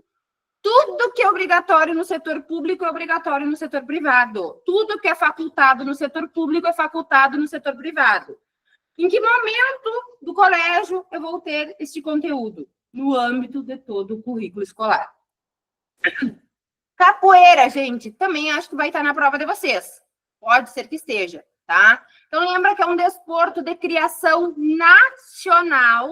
Tudo que é obrigatório no setor público é obrigatório no setor privado. Tudo que é facultado no setor público é facultado no setor privado. Em que momento do colégio eu vou ter este conteúdo? No âmbito de todo o currículo escolar. Capoeira, gente, também acho que vai estar na prova de vocês. Pode ser que esteja, tá? Então, lembra que é um desporto de criação nacional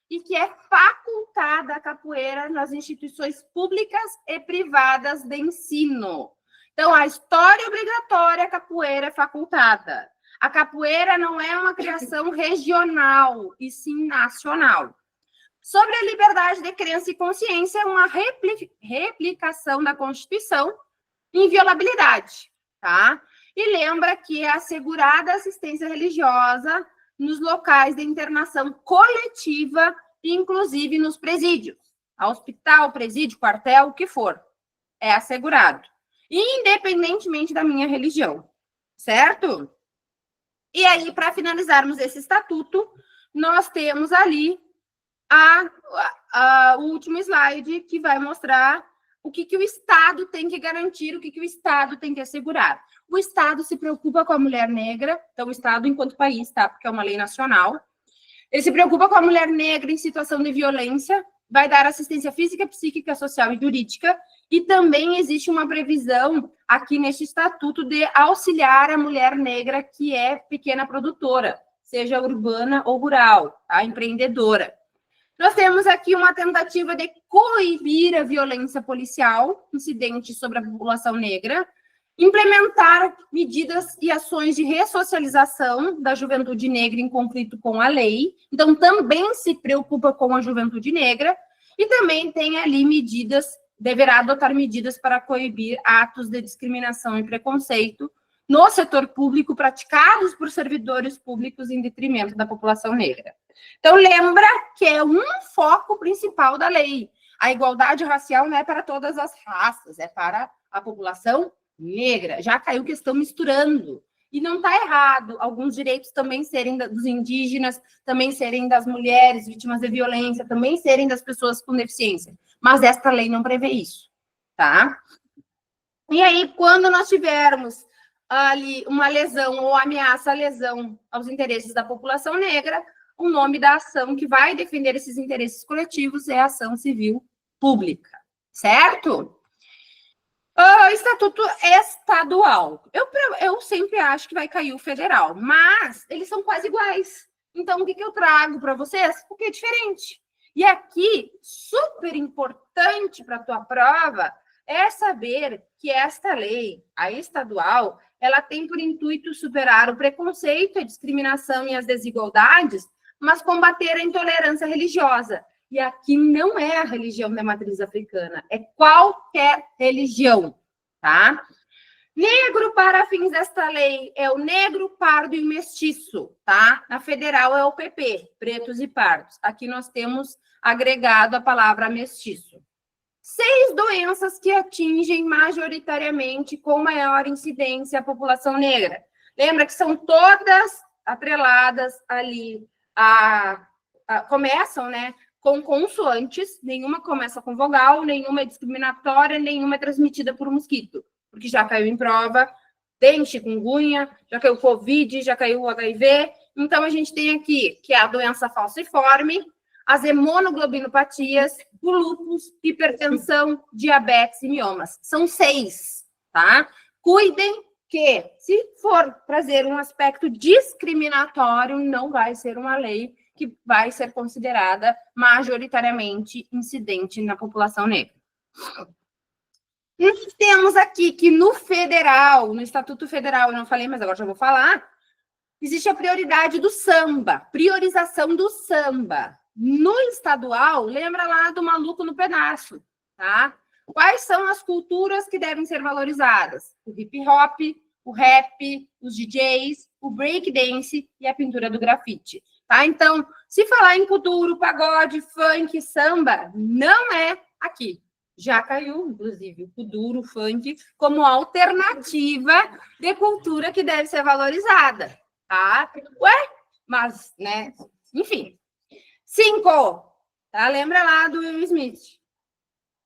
e que é facultada a capoeira nas instituições públicas e privadas de ensino. Então, a história obrigatória, a capoeira é facultada. A capoeira não é uma criação regional, e sim nacional. Sobre a liberdade de crença e consciência, é uma replicação da Constituição, inviolabilidade, tá? E lembra que é assegurada assistência religiosa nos locais de internação coletiva, inclusive nos presídios. Hospital, presídio, quartel, o que for. É assegurado. Independentemente da minha religião. Certo? E aí, para finalizarmos esse estatuto, nós temos ali o último slide que vai mostrar o que o Estado tem que garantir, o que o Estado tem que assegurar. O Estado se preocupa com a mulher negra, então o Estado enquanto país, tá? Porque é uma lei nacional. Ele se preocupa com a mulher negra em situação de violência, vai dar assistência física, psíquica, social e jurídica, e também existe uma previsão aqui neste estatuto de auxiliar a mulher negra que é pequena produtora, seja urbana ou rural, tá? Empreendedora. Nós temos aqui uma tentativa de coibir a violência policial incidente sobre a população negra, implementar medidas e ações de ressocialização da juventude negra em conflito com a lei, então também se preocupa com a juventude negra, e também tem ali medidas, deverá adotar medidas para coibir atos de discriminação e preconceito no setor público praticados por servidores públicos em detrimento da população negra. Então, lembra que é um foco principal da lei. A igualdade racial não é para todas as raças, é para a população negra. Já caiu que estão misturando. E não está errado alguns direitos também serem dos indígenas, também serem das mulheres vítimas de violência, também serem das pessoas com deficiência. Mas esta lei não prevê isso, tá? E aí, quando nós tivermos ali uma lesão ou ameaça à lesão aos interesses da população negra, o nome da ação que vai defender esses interesses coletivos é a ação civil pública, certo? Estatuto estadual. Eu sempre acho que vai cair o federal, mas eles são quase iguais. Então, o que eu trago para vocês? O que é diferente. E aqui, super importante para a tua prova, é saber que esta lei, a estadual, ela tem por intuito superar o preconceito, a discriminação e as desigualdades, mas combater a intolerância religiosa. E aqui não é a religião da matriz africana, é qualquer religião, tá? Negro, para fins desta lei, é o negro, pardo e mestiço, tá? Na federal é o PP, pretos e pardos. Aqui nós temos agregado a palavra mestiço. 6 doenças que atingem majoritariamente com maior incidência a população negra. Lembra que são todas atreladas ali começam, né, com consoantes, nenhuma começa com vogal, nenhuma é discriminatória, nenhuma é transmitida por mosquito, porque já caiu em prova, tem chikungunya, já caiu Covid, já caiu o HIV, então a gente tem aqui que é a doença falciforme, as hemoglobinopatias, o lúpus, hipertensão, diabetes e miomas. São 6, tá? Cuidem que, se for trazer um aspecto discriminatório, não vai ser uma lei que vai ser considerada majoritariamente incidente na população negra. Nós temos aqui que no federal, no Estatuto Federal, eu não falei, mas agora já vou falar, existe a prioridade do samba, priorização do samba. No estadual, lembra lá do Maluco no Pedaço, tá? Quais são as culturas que devem ser valorizadas? O hip hop, o rap, os DJs, o breakdance e a pintura do grafite, tá? Então, se falar em kuduro, pagode, funk, samba, não é aqui. Já caiu, inclusive, o kuduro, funk, como alternativa de cultura que deve ser valorizada, tá? Ué? Mas, né? Enfim. 5, tá? Lembra lá do Will Smith.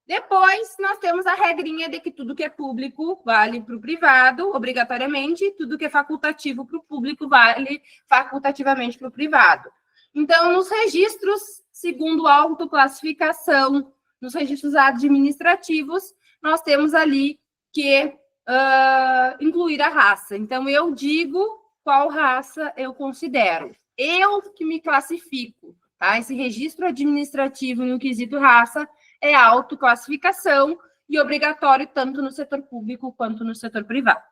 Depois, nós temos a regrinha de que tudo que é público vale para o privado, obrigatoriamente, tudo que é facultativo para o público vale facultativamente para o privado. Então, nos registros, segundo autoclassificação, nos registros administrativos, nós temos ali que incluir a raça. Então, eu digo qual raça eu considero. Eu que me classifico, tá? Esse registro administrativo no quesito raça é autoclassificação e obrigatório tanto no setor público quanto no setor privado.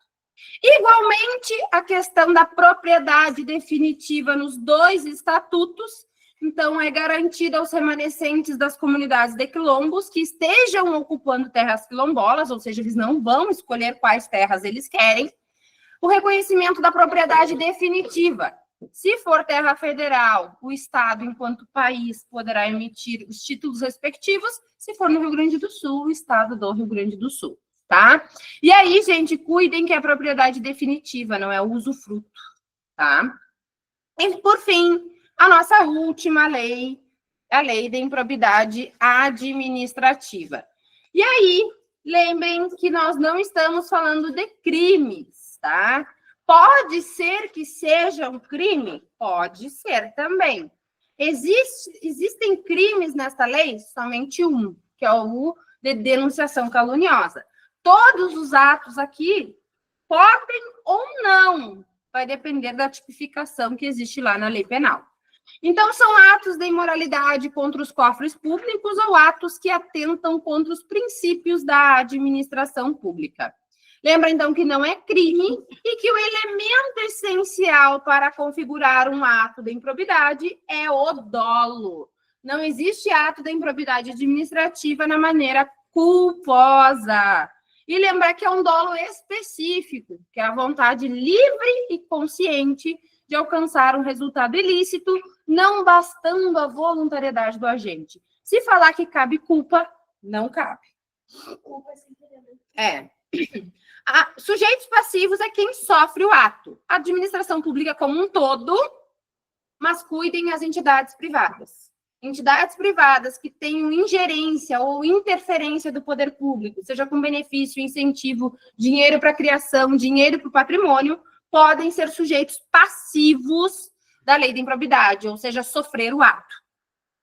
Igualmente, a questão da propriedade definitiva nos 2 estatutos, então, é garantida aos remanescentes das comunidades de quilombos que estejam ocupando terras quilombolas, ou seja, eles não vão escolher quais terras eles querem, o reconhecimento da propriedade definitiva. Se for terra federal, o Estado, enquanto país, poderá emitir os títulos respectivos. Se for no Rio Grande do Sul, o Estado do Rio Grande do Sul, tá? E aí, gente, cuidem que é propriedade definitiva, não é usufruto, tá? E, por fim, a nossa última lei, a lei de improbidade administrativa. E aí, lembrem que nós não estamos falando de crimes, tá? Pode ser que seja um crime? Pode ser também. Existem crimes nesta lei? Somente um, que é o de denunciação caluniosa. Todos os atos aqui podem ou não, vai depender da tipificação que existe lá na lei penal. Então, são atos de imoralidade contra os cofres públicos ou atos que atentam contra os princípios da administração pública. Lembra, então, que não é crime e que o elemento essencial para configurar um ato de improbidade é o dolo. Não existe ato de improbidade administrativa na maneira culposa. E lembrar que é um dolo específico, que é a vontade livre e consciente de alcançar um resultado ilícito, não bastando a voluntariedade do agente. Se falar que cabe culpa, não cabe. Culpa sem querer. É. Sujeitos passivos é quem sofre o ato. A administração pública como um todo, mas cuidem as entidades privadas. Entidades privadas que tenham ingerência ou interferência do poder público, seja com benefício, incentivo, dinheiro para a criação, dinheiro para o patrimônio, podem ser sujeitos passivos da lei da improbidade, ou seja, sofrer o ato.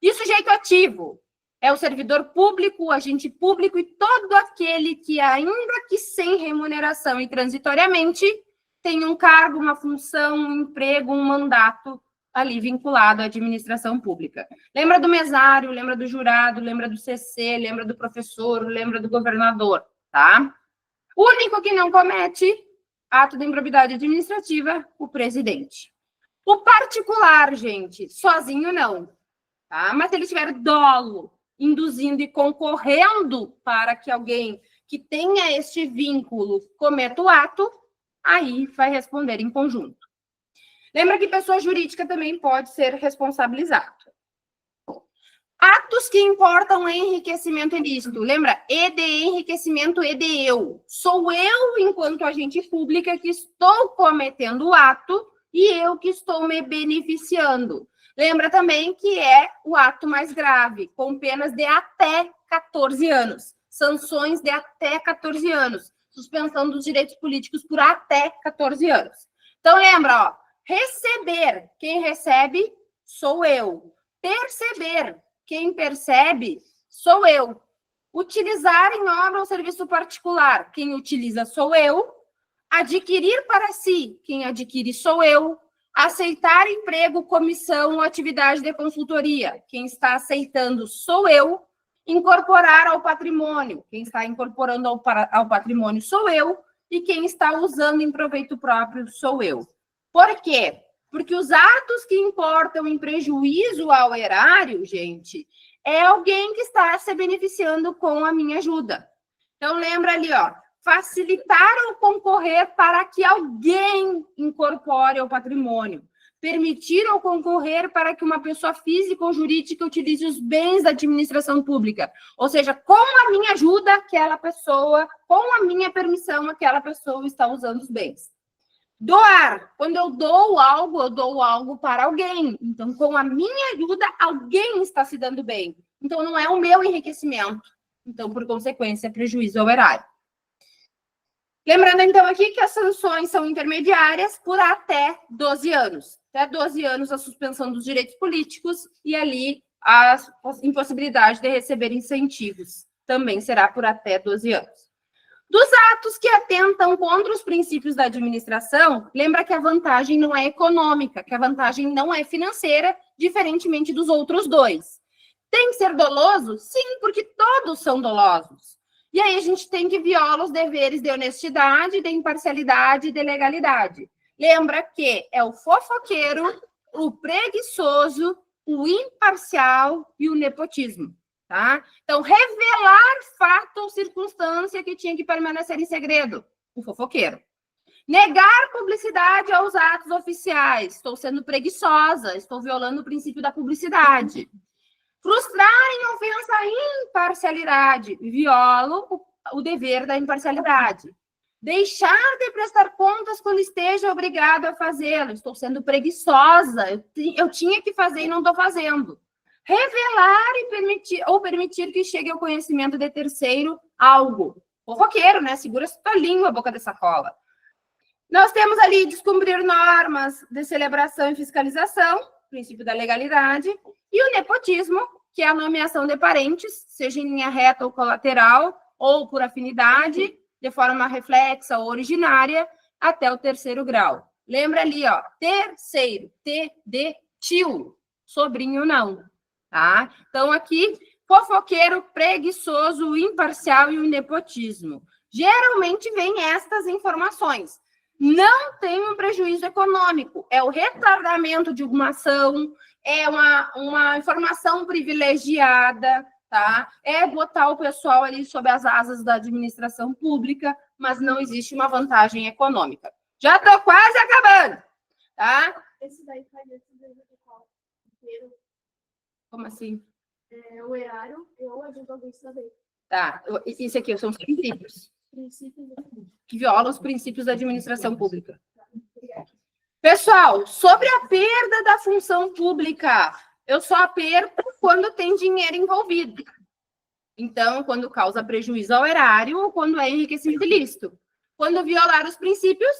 E o sujeito ativo é o servidor público, o agente público e todo aquele que, ainda que sem remuneração e transitoriamente, tem um cargo, uma função, um emprego, um mandato ali vinculado à administração pública. Lembra do mesário, lembra do jurado, lembra do CC, lembra do professor, lembra do governador, tá? O único que não comete ato de improbidade administrativa, o presidente. O particular, gente, sozinho não, tá? Mas se ele tiver dolo, induzindo e concorrendo para que alguém que tenha este vínculo cometa o ato, aí vai responder em conjunto. Lembra que pessoa jurídica também pode ser responsabilizada. Atos que importam enriquecimento ilícito. Lembra? E de enriquecimento e de eu. Sou eu, enquanto agente pública, que estou cometendo o ato e eu que estou me beneficiando. Lembra também que é o ato mais grave, com penas de até 14 anos. Sanções de até 14 anos. Suspensão dos direitos políticos por até 14 anos. Então, lembra, ó. Receber. Quem recebe, sou eu. Perceber. Quem percebe, sou eu. Utilizar em obra ou serviço particular. Quem utiliza, sou eu. Adquirir para si. Quem adquire, sou eu. Aceitar emprego, comissão ou atividade de consultoria. Quem está aceitando, sou eu. Incorporar ao patrimônio. Quem está incorporando ao patrimônio, sou eu. E quem está usando em proveito próprio, sou eu. Por quê? Porque os atos que importam em prejuízo ao erário, gente, é alguém que está se beneficiando com a minha ajuda. Então, lembra ali, ó, facilitar ou concorrer para que alguém incorpore ao patrimônio. Permitir ou concorrer para que uma pessoa física ou jurídica utilize os bens da administração pública. Ou seja, com a minha ajuda, aquela pessoa, com a minha permissão, aquela pessoa está usando os bens. Doar. Quando eu dou algo para alguém. Então, com a minha ajuda, alguém está se dando bem. Então, não é o meu enriquecimento. Então, por consequência, prejuízo ao erário. Lembrando, então, aqui que as sanções são intermediárias por até 12 anos. Até 12 anos a suspensão dos direitos políticos e ali a impossibilidade de receber incentivos. Também será por até 12 anos. Dos atos que atentam contra os princípios da administração, lembra que a vantagem não é econômica, que a vantagem não é financeira, diferentemente dos outros dois. Tem que ser doloso? Sim, porque todos são dolosos. E aí a gente tem que violar os deveres de honestidade, de imparcialidade e de legalidade. Lembra que é o fofoqueiro, o preguiçoso, o imparcial e o nepotismo. Tá? Então, revelar fato ou circunstância que tinha que permanecer em segredo, o fofoqueiro. Negar publicidade aos atos oficiais, estou sendo preguiçosa, estou violando o princípio da publicidade. Frustrar em ofensa à imparcialidade, violo o dever da imparcialidade. Deixar de prestar contas quando esteja obrigado a fazê-lo, estou sendo preguiçosa, eu tinha que fazer e não estou fazendo. Revelar e permitir que chegue ao conhecimento de terceiro algo. Fofoqueiro, né? Segura sua língua, boca de sacola. Nós temos ali descumprir normas de celebração e fiscalização, princípio da legalidade, e o nepotismo, que é a nomeação de parentes, seja em linha reta ou colateral, ou por afinidade, de forma reflexa ou originária, até o terceiro grau. Lembra ali, ó, terceiro, T de tio, sobrinho não, tá? Então, aqui, fofoqueiro, preguiçoso, imparcial e o nepotismo. Geralmente vem estas informações. Não tem um prejuízo econômico, é o retardamento de uma ação, é uma informação privilegiada, tá? É botar o pessoal ali sob as asas da administração pública, mas não existe uma vantagem econômica. Já estou quase acabando, tá? Esse daí faz esse daí de qual? Inteiro. Como assim? O erário, eu ajudo alguém a saber. Tá, isso aqui são os princípios Princípios que violam os princípios da administração pública. Pessoal, sobre a perda da função pública, eu só perco quando tem dinheiro envolvido. Então, quando causa prejuízo ao erário ou quando é enriquecimento ilícito. Quando violar os princípios,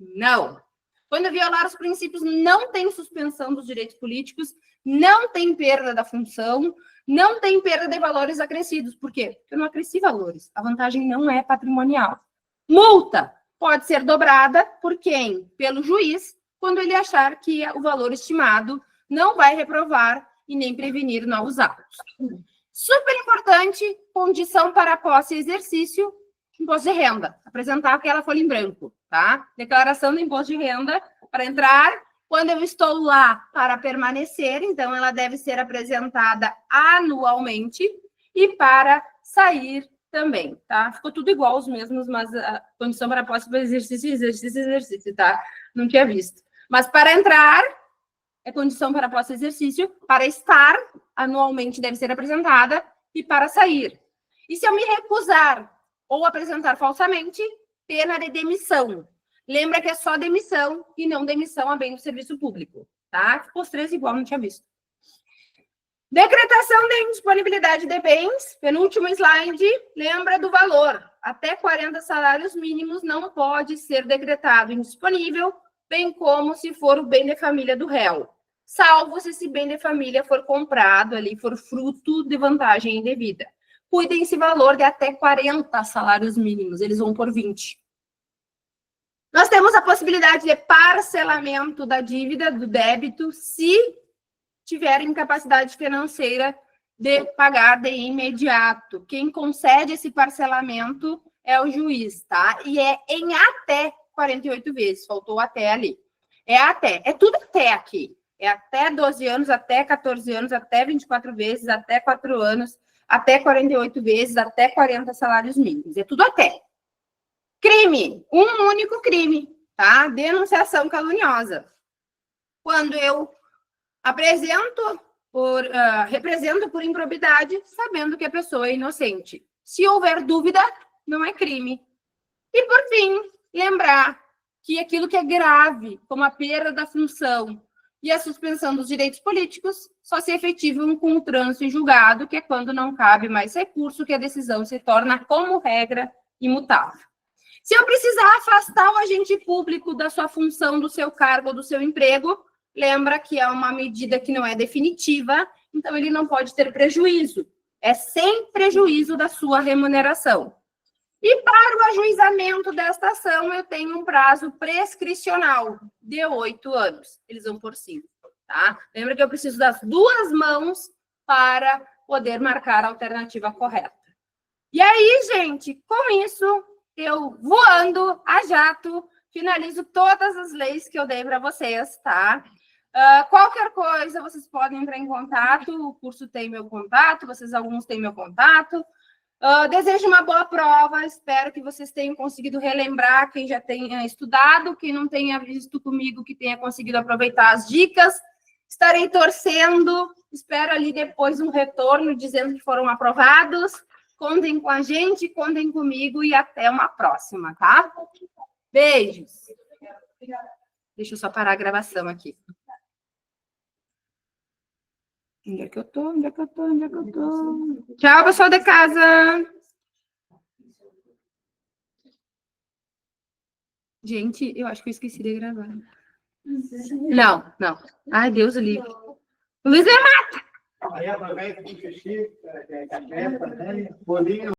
não. Quando violar os princípios, não tem suspensão dos direitos políticos, não tem perda da função, não tem perda de valores acrescidos. Por quê? Porque eu não acresci valores. A vantagem não é patrimonial. Multa pode ser dobrada por quem? Pelo juiz, quando ele achar que o valor estimado não vai reprovar e nem prevenir novos atos. Super importante, condição para posse e exercício, imposto de renda. Apresentar aquela folha em branco, tá? Declaração do imposto de renda para entrar. Quando eu estou lá para permanecer, então ela deve ser apresentada anualmente e para sair também, tá? Ficou tudo igual os mesmos, mas a condição para posse para exercício, tá? Não tinha visto. Mas para entrar, é condição para posse exercício, para estar, anualmente deve ser apresentada, e para sair. E se eu me recusar ou apresentar falsamente, pena de demissão. Lembra que é só demissão e não demissão a bem do serviço público, tá? Ficou os três igual, não tinha visto. Decretação de indisponibilidade de bens, penúltimo slide, lembra do valor. Até 40 salários mínimos não pode ser decretado indisponível, bem como se for o bem de família do réu, salvo se esse bem de família for comprado ali, for fruto de vantagem indevida. Cuidem esse valor de até 40 salários mínimos, eles vão por 20. Nós temos a possibilidade de parcelamento da dívida, do débito, se tiver incapacidade financeira de pagar de imediato. Quem concede esse parcelamento é o juiz, tá? E é em até 48 vezes, faltou até ali. É tudo até aqui. É até 12 anos, até 14 anos, até 24 vezes, até 4 anos, até 48 vezes, até 40 salários mínimos. É tudo até. Crime, um único crime, tá? Denunciação caluniosa. Quando eu represento por improbidade, sabendo que a pessoa é inocente. Se houver dúvida, não é crime. E, por fim, lembrar que aquilo que é grave, como a perda da função e a suspensão dos direitos políticos, só se efetivam com o trânsito em julgado, que é quando não cabe mais recurso, que a decisão se torna, como regra, imutável. Se eu precisar afastar o agente público da sua função, do seu cargo ou do seu emprego, lembra que é uma medida que não é definitiva, então ele não pode ter prejuízo. É sem prejuízo da sua remuneração. E para o ajuizamento desta ação, eu tenho um prazo prescricional de 8 anos. Eles vão por 5, tá? Lembra que eu preciso das 2 mãos para poder marcar a alternativa correta. E aí, gente, com isso, eu voando a jato, finalizo todas as leis que eu dei para vocês, tá? Qualquer coisa, vocês podem entrar em contato, o curso tem meu contato, alguns têm meu contato. Desejo uma boa prova, espero que vocês tenham conseguido relembrar, quem já tenha estudado, quem não tenha visto comigo, que tenha conseguido aproveitar as dicas. Estarei torcendo, espero ali depois um retorno dizendo que foram aprovados. Contem com a gente, contem comigo e até uma próxima, tá? Beijos. Deixa eu só parar a gravação aqui. Onde é que eu tô? Tchau, pessoal de casa. Gente, eu acho que eu esqueci de gravar. Não, não. Ai, Deus o livre. O Luiz é Aí aproveita com xixi, café, bolinho.